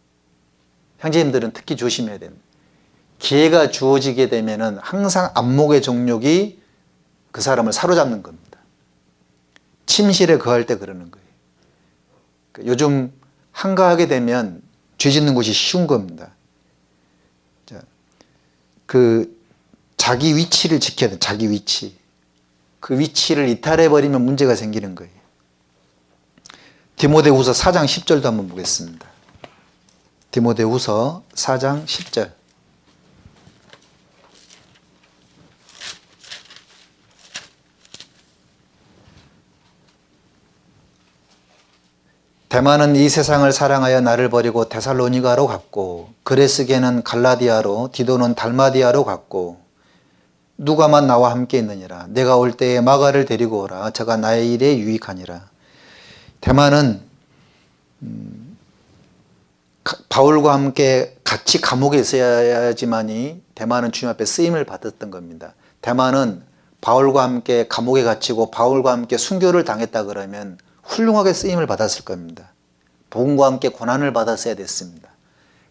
형제님들은 특히 조심해야 됩니다. 기회가 주어지게 되면은 항상 안목의 정욕이 그 사람을 사로잡는 겁니다. 침실에 거할 때 그러는 거예요. 요즘 한가하게 되면 죄 짓는 것이 쉬운 겁니다. 자기 위치를 지켜야 돼. 자기 위치. 그 위치를 이탈해버리면 문제가 생기는 거예요. 디모데후서 4장 10절도 한번 보겠습니다. 디모데후서 4장 10절. 데마는 이 세상을 사랑하여 나를 버리고 데살로니가로 갔고 그레스게는 갈라디아로 디도는 달마디아로 갔고 누가만 나와 함께 있느니라. 내가 올 때에 마가를 데리고 오라. 저가 나의 일에 유익하니라. 데마는 바울과 함께 같이 감옥에 있어야지만이 데마는 주님 앞에 쓰임을 받았던 겁니다. 데마는 바울과 함께 감옥에 갇히고 바울과 함께 순교를 당했다 그러면 훌륭하게 쓰임을 받았을 겁니다. 복음과 함께 고난을 받았어야 됐습니다.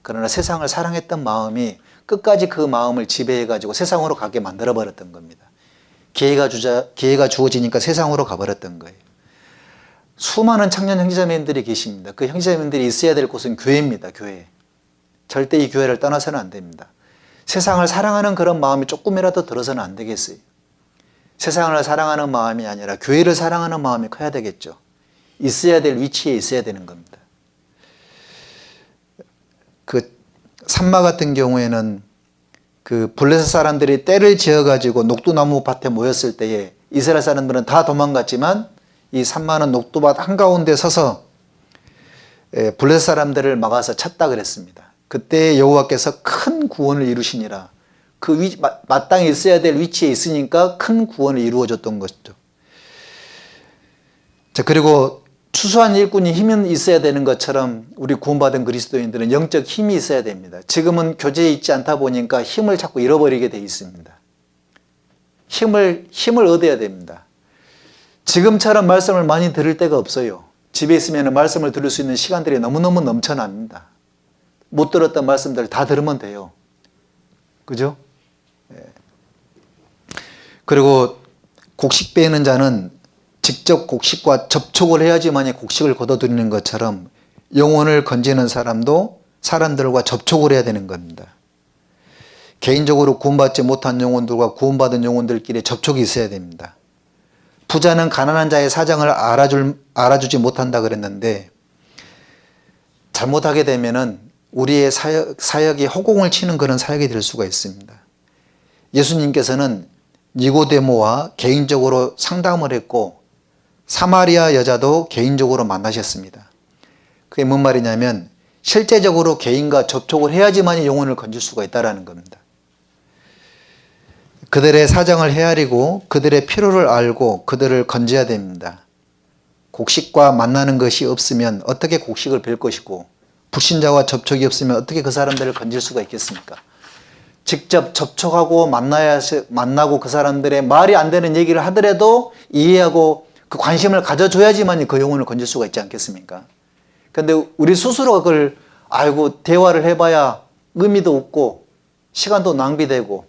그러나 세상을 사랑했던 마음이 끝까지 그 마음을 지배해가지고 세상으로 가게 만들어버렸던 겁니다. 기회가 주어지니까 세상으로 가버렸던 거예요. 수많은 청년 형제자매님들이 계십니다. 그 형제자매님들이 있어야 될 곳은 교회입니다. 교회. 절대 이 교회를 떠나서는 안 됩니다. 세상을 사랑하는 그런 마음이 조금이라도 들어서는 안 되겠어요. 세상을 사랑하는 마음이 아니라 교회를 사랑하는 마음이 커야 되겠죠. 있어야 될 위치에 있어야 되는 겁니다. 산마 같은 경우에는 블레셋 사람들이 떼를 지어가지고 녹두나무 밭에 모였을 때에 이스라엘 사람들은 다 도망갔지만 이 산마는 녹두밭 한가운데 서서 블레셋 사람들을 막아서 쳤다 그랬습니다. 그때 여호와께서 큰 구원을 이루시니라. 마땅히 있어야 될 위치에 있으니까 큰 구원을 이루어줬던 것이죠. 자, 그리고 추수한 일꾼이 힘은 있어야 되는 것처럼 우리 구원받은 그리스도인들은 영적 힘이 있어야 됩니다. 지금은 교제에 있지 않다 보니까 힘을 자꾸 잃어버리게 돼 있습니다. 힘을 얻어야 됩니다. 지금처럼 말씀을 많이 들을 때가 없어요. 집에 있으면 말씀을 들을 수 있는 시간들이 너무너무 넘쳐납니다. 못 들었던 말씀들 다 들으면 돼요. 그죠? 그리고 곡식 베는 자는 직접 곡식과 접촉을 해야지만이 곡식을 거둬들이는 것처럼 영혼을 건지는 사람도 사람들과 접촉을 해야 되는 겁니다. 개인적으로 구원받지 못한 영혼들과 구원받은 영혼들끼리 접촉이 있어야 됩니다. 부자는 가난한 자의 사정을 알아주지 못한다 그랬는데 잘못하게 되면은 우리의 사역이 허공을 치는 그런 사역이 될 수가 있습니다. 예수님께서는 니고데모와 개인적으로 상담을 했고 사마리아 여자도 개인적으로 만나셨습니다. 그게 뭔 말이냐면 실제적으로 개인과 접촉을 해야지만 영혼을 건질 수가 있다는 겁니다. 그들의 사정을 헤아리고 그들의 필요를 알고 그들을 건져야 됩니다. 곡식과 만나는 것이 없으면 어떻게 곡식을 벨 것이고 불신자와 접촉이 없으면 어떻게 그 사람들을 건질 수가 있겠습니까? 직접 접촉하고 만나고 그 사람들의 말이 안 되는 얘기를 하더라도 이해하고 그 관심을 가져줘야지만 그 영혼을 건질 수가 있지 않겠습니까? 그런데 우리 스스로 그걸 알고 대화를 해봐야 의미도 없고 시간도 낭비되고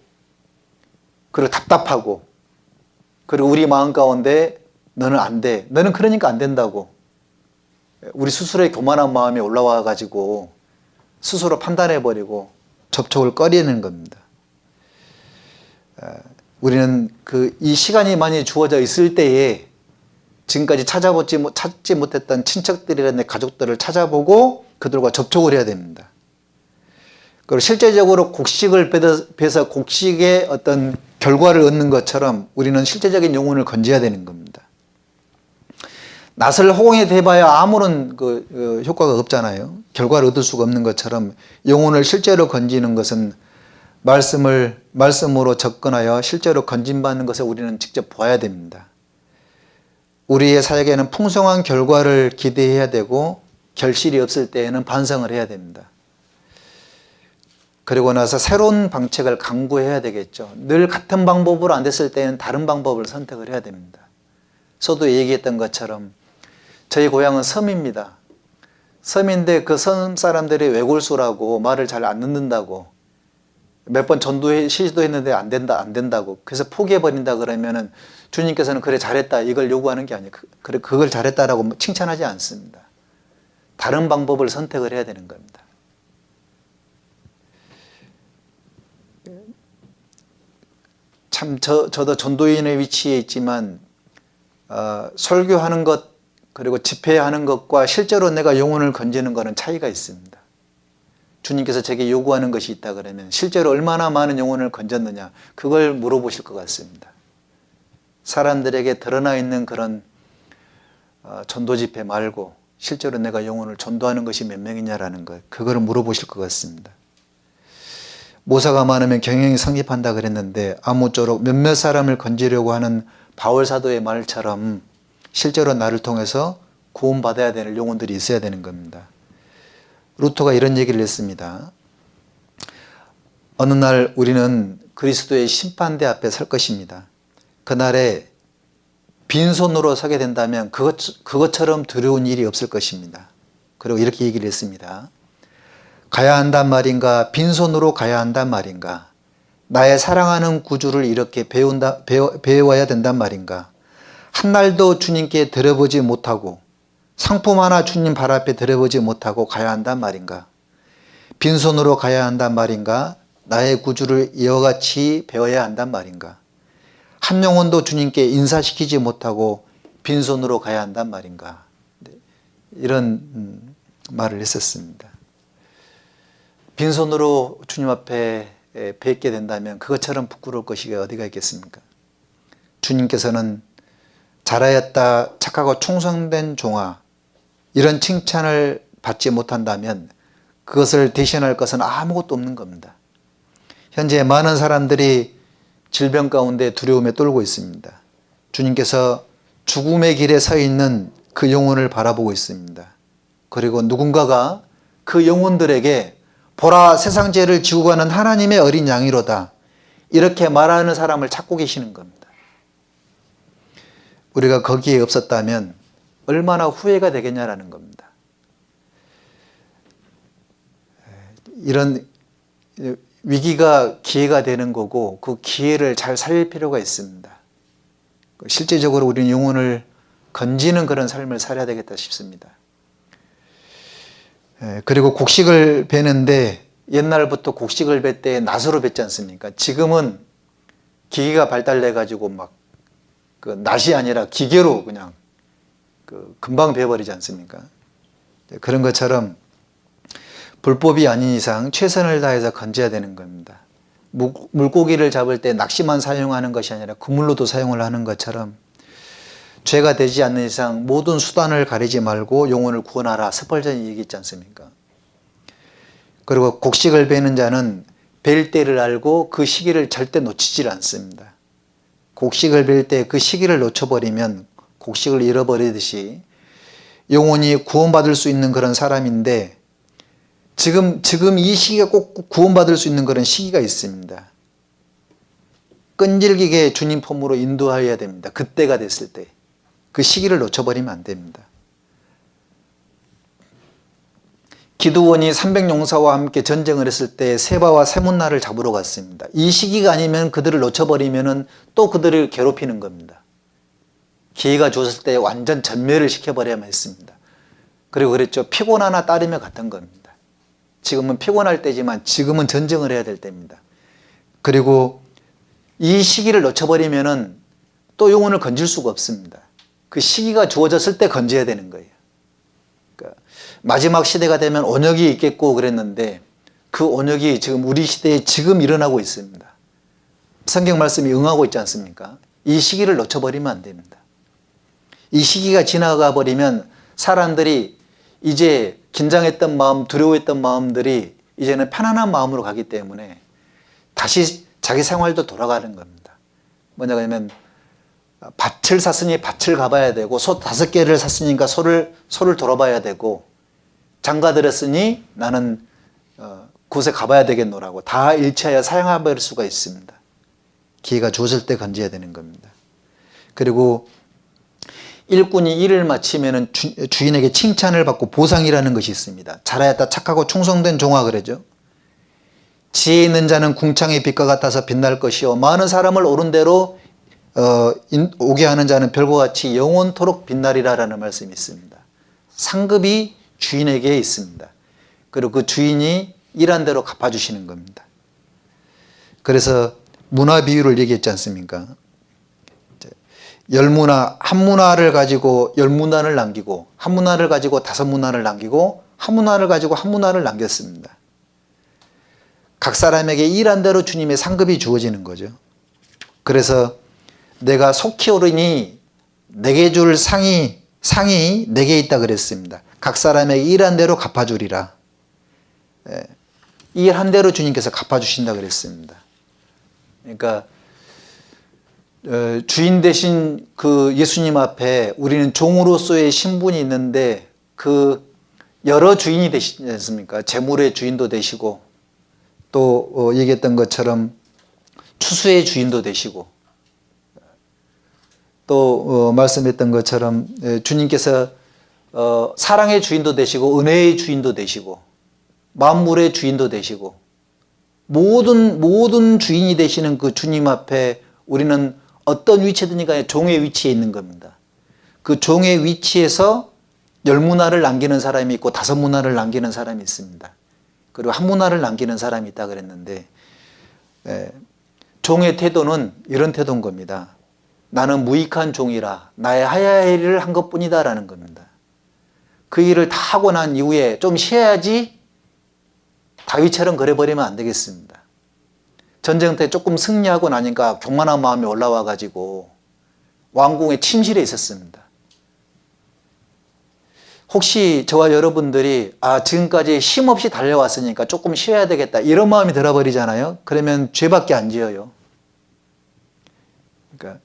그리고 답답하고 그리고 우리 마음 가운데 너는 안 돼. 너는 그러니까 안 된다고 우리 스스로의 교만한 마음이 올라와 가지고 스스로 판단해버리고 접촉을 꺼리는 겁니다. 우리는 이 시간이 많이 주어져 있을 때에 지금까지 찾지 못했던 친척들이나 가족들을 찾아보고 그들과 접촉을 해야 됩니다. 그리고 실제적으로 곡식을 베서 곡식의 어떤 결과를 얻는 것처럼 우리는 실제적인 영혼을 건져야 되는 겁니다. 낫을 허공에 대봐야 아무런 효과가 없잖아요. 결과를 얻을 수가 없는 것처럼 영혼을 실제로 건지는 것은 말씀으로 접근하여 실제로 건진받는 것을 우리는 직접 보아야 됩니다. 우리의 사역에는 풍성한 결과를 기대해야 되고 결실이 없을 때에는 반성을 해야 됩니다. 그리고 나서 새로운 방책을 강구해야 되겠죠. 늘 같은 방법으로 안 됐을 때는 다른 방법을 선택을 해야 됩니다. 저도 얘기했던 것처럼 저희 고향은 섬입니다. 섬인데 그 섬 사람들이 외골수라고 말을 잘 안 듣는다고 몇 번 시도했는데 안 된다고 그래서 포기해버린다 그러면은 주님께서는 그래 잘했다 이걸 요구하는 게 아니에요. 그래 그걸 잘했다라고 칭찬하지 않습니다. 다른 방법을 선택을 해야 되는 겁니다. 참 저도 전도인의 위치에 있지만 설교하는 것 그리고 집회하는 것과 실제로 내가 영혼을 건지는 것은 차이가 있습니다. 주님께서 제게 요구하는 것이 있다 그러면 실제로 얼마나 많은 영혼을 건졌느냐 그걸 물어보실 것 같습니다. 사람들에게 드러나 있는 그런 전도 집회 말고 실제로 내가 영혼을 전도하는 것이 몇 명이냐라는 것 그거를 물어보실 것 같습니다. 모사가 많으면 경영이 성립한다 그랬는데 아무쪼록 몇몇 사람을 건지려고 하는 바울 사도의 말처럼 실제로 나를 통해서 구원받아야 되는 영혼들이 있어야 되는 겁니다. 루터가 이런 얘기를 했습니다. 어느 날 우리는 그리스도의 심판대 앞에 설 것입니다. 그날에 빈손으로 서게 된다면 그것처럼 두려운 일이 없을 것입니다. 그리고 이렇게 얘기를 했습니다. 가야 한단 말인가 빈손으로 가야 한단 말인가 나의 사랑하는 구주를 이렇게 배워야 된단 말인가 한 날도 주님께 드려보지 못하고 상품 하나 주님 발 앞에 드려보지 못하고 가야 한단 말인가 빈손으로 가야 한단 말인가 나의 구주를 이와 같이 배워야 한단 말인가 한 영혼도 주님께 인사시키지 못하고 빈손으로 가야 한단 말인가 이런 말을 했었습니다. 빈손으로 주님 앞에 뵙게 된다면 그것처럼 부끄러울 것이 어디가 있겠습니까? 주님께서는 잘하였다 착하고 충성된 종아 이런 칭찬을 받지 못한다면 그것을 대신할 것은 아무것도 없는 겁니다. 현재 많은 사람들이 질병 가운데 두려움에 떨고 있습니다. 주님께서 죽음의 길에 서 있는 그 영혼을 바라보고 있습니다. 그리고 누군가가 그 영혼들에게 보라 세상 죄를 지고 가는 하나님의 어린 양이로다 이렇게 말하는 사람을 찾고 계시는 겁니다. 우리가 거기에 없었다면 얼마나 후회가 되겠냐라는 겁니다. 이런 위기가 기회가 되는 거고 그 기회를 잘 살릴 필요가 있습니다. 실제적으로 우리는 영혼을 건지는 그런 삶을 살아야 되겠다 싶습니다. 그리고 곡식을 베는데 옛날부터 곡식을 벨 때 낫으로 뱄지 않습니까? 지금은 기계가 발달돼 가지고 막 그 낫이 아니라 기계로 그냥 금방 베어버리지 않습니까? 그런 것처럼 불법이 아닌 이상 최선을 다해서 건져야 되는 겁니다. 물고기를 잡을 때 낚시만 사용하는 것이 아니라 그물로도 사용을 하는 것처럼 죄가 되지 않는 이상 모든 수단을 가리지 말고 영혼을 구원하라 스펄전이 얘기했지 않습니까? 그리고 곡식을 베는 자는 벨 때를 알고 그 시기를 절대 놓치질 않습니다. 곡식을 벨 때 그 시기를 놓쳐버리면 곡식을 잃어버리듯이 영혼이 구원받을 수 있는 그런 사람인데 지금 이 시기가 꼭 구원받을 수 있는 그런 시기가 있습니다. 끈질기게 주님 품으로 인도해야 됩니다. 그때가 됐을 때 그 시기를 놓쳐버리면 안 됩니다. 기드온이 300용사와 함께 전쟁을 했을 때 세바와 세문나를 잡으러 갔습니다. 이 시기가 아니면 그들을 놓쳐버리면 또 그들을 괴롭히는 겁니다. 기회가 주었을 때 완전 전멸을 시켜버려야만 했습니다. 그리고 그랬죠. 피곤하나 따르며 같은 겁니다. 지금은 피곤할 때지만 지금은 전쟁을 해야 될 때입니다. 그리고 이 시기를 놓쳐버리면 또 영혼을 건질 수가 없습니다. 그 시기가 주어졌을 때 건져야 되는 거예요. 그러니까 마지막 시대가 되면 온역이 있겠고 그랬는데 그 온역이 지금 우리 시대에 지금 일어나고 있습니다. 성경 말씀이 응하고 있지 않습니까? 이 시기를 놓쳐버리면 안 됩니다. 이 시기가 지나가 버리면 사람들이 이제 긴장했던 마음, 두려워했던 마음들이 이제는 편안한 마음으로 가기 때문에 다시 자기 생활도 돌아가는 겁니다. 뭐냐면 밭을 샀으니 밭을 가봐야 되고 소 5개를 샀으니까 소를 돌아봐야 되고 장가 들었으니 나는 곳에 가봐야 되겠노라고 다 일체하여 사용해버릴 수가 있습니다. 기회가 주어질 때 건져야 되는 겁니다. 그리고 일꾼이 일을 마치면 주인에게 칭찬을 받고 보상이라는 것이 있습니다. 잘하였다 착하고 충성된 종아 그러죠. 지혜 있는 자는 궁창의 빛과 같아서 빛날 것이요 많은 사람을 옳은 대로 오게 하는 자는 별과 같이 영원토록 빛나리라 라는 말씀이 있습니다. 상급이 주인에게 있습니다. 그리고 그 주인이 일한 대로 갚아주시는 겁니다. 그래서 문화 비유를 얘기했지 않습니까? 한 문화를 가지고 10문화를 남기고 한 문화를 가지고 5문화를 남기고 한 문화를 가지고 한 문화를 남겼습니다. 각 사람에게 일한 대로 주님의 상급이 주어지는 거죠. 그래서 내가 속히 오르니 내게 줄 상이 내게 있다 그랬습니다. 각 사람에게 일한 대로 갚아주리라. 일한 대로 주님께서 갚아주신다 그랬습니다. 그러니까 주인 대신 그 예수님 앞에 우리는 종으로서의 신분이 있는데 그 여러 주인이 되시지 않습니까? 재물의 주인도 되시고 또 얘기했던 것처럼 추수의 주인도 되시고 또 말씀했던 것처럼 주님께서 사랑의 주인도 되시고 은혜의 주인도 되시고 만물의 주인도 되시고 모든 주인이 되시는 그 주님 앞에 우리는 어떤 위치든지 간에 종의 위치에 있는 겁니다. 그 종의 위치에서 10문화를 남기는 사람이 있고 5문화를 남기는 사람이 있습니다. 그리고 1문화를 남기는 사람이 있다 그랬는데 종의 태도는 이런 태도인 겁니다. 나는 무익한 종이라 나의 하야할 일을 한 것뿐이다 라는 겁니다. 그 일을 다 하고 난 이후에 좀 쉬어야지 다윗처럼 그래버리면 안 되겠습니다. 전쟁 때 조금 승리하고 나니까 교만한 마음이 올라와 가지고 왕궁의 침실에 있었습니다. 혹시 저와 여러분들이 지금까지 힘없이 달려왔으니까 조금 쉬어야 되겠다 이런 마음이 들어버리잖아요. 그러면 죄밖에 안 지어요. 그러니까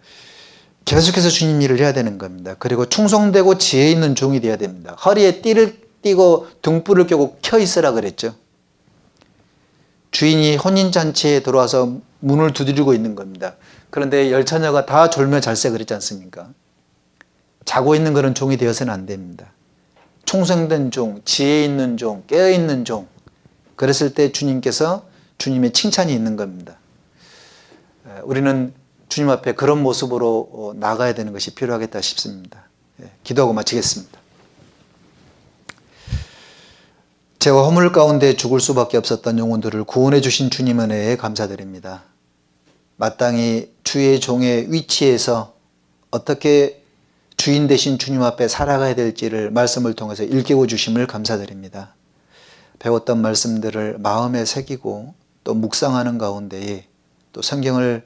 계속해서 주님 일을 해야 되는 겁니다. 그리고 충성되고 지혜 있는 종이 되어야 됩니다. 허리에 띠를 띠고 등불을 켜고 켜 있으라 그랬죠. 주인이 혼인잔치에 들어와서 문을 두드리고 있는 겁니다. 그런데 열처녀가 다 졸며 잘세 그랬지 않습니까? 자고 있는 그런 종이 되어서는 안 됩니다. 충성된 종, 지혜 있는 종, 깨어있는 종, 그랬을 때 주님께서 주님의 칭찬이 있는 겁니다. 우리는 주님 앞에 그런 모습으로 나가야 되는 것이 필요하겠다 싶습니다. 기도하고 마치겠습니다. 죄와 허물 가운데 죽을 수밖에 없었던 영혼들을 구원해 주신 주님 은혜에 감사드립니다. 마땅히 주의 종의 위치에서 어떻게 주인 되신 주님 앞에 살아가야 될지를 말씀을 통해서 일깨워 주심을 감사드립니다. 배웠던 말씀들을 마음에 새기고 또 묵상하는 가운데에 또 성경을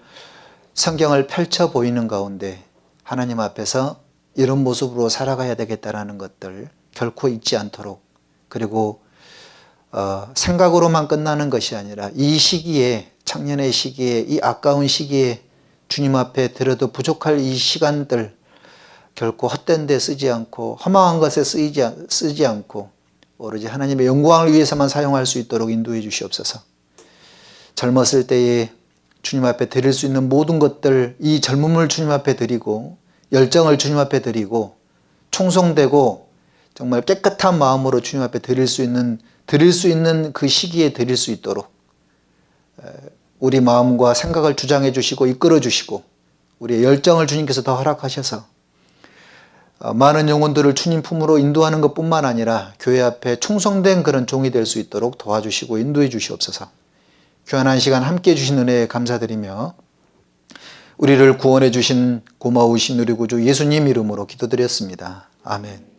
펼쳐 보이는 가운데 하나님 앞에서 이런 모습으로 살아가야 되겠다라는 것들 결코 잊지 않도록, 그리고 생각으로만 끝나는 것이 아니라 이 시기에, 청년의 시기에, 이 아까운 시기에 주님 앞에 드려도 부족할 이 시간들 결코 헛된 데 쓰지 않고 허망한 것에 쓰지 않고 오로지 하나님의 영광을 위해서만 사용할 수 있도록 인도해 주시옵소서. 젊었을 때에 주님 앞에 드릴 수 있는 모든 것들, 이 젊음을 주님 앞에 드리고 열정을 주님 앞에 드리고 충성되고 정말 깨끗한 마음으로 주님 앞에 드릴 수 있는 그 시기에 드릴 수 있도록 우리 마음과 생각을 주장해 주시고 이끌어 주시고 우리의 열정을 주님께서 더 허락하셔서 많은 영혼들을 주님 품으로 인도하는 것뿐만 아니라 교회 앞에 충성된 그런 종이 될 수 있도록 도와주시고 인도해 주시옵소서. 귀한 한 시간 함께해 주신 은혜에 감사드리며 우리를 구원해 주신 고마우신 우리 구주 예수님 이름으로 기도드렸습니다. 아멘.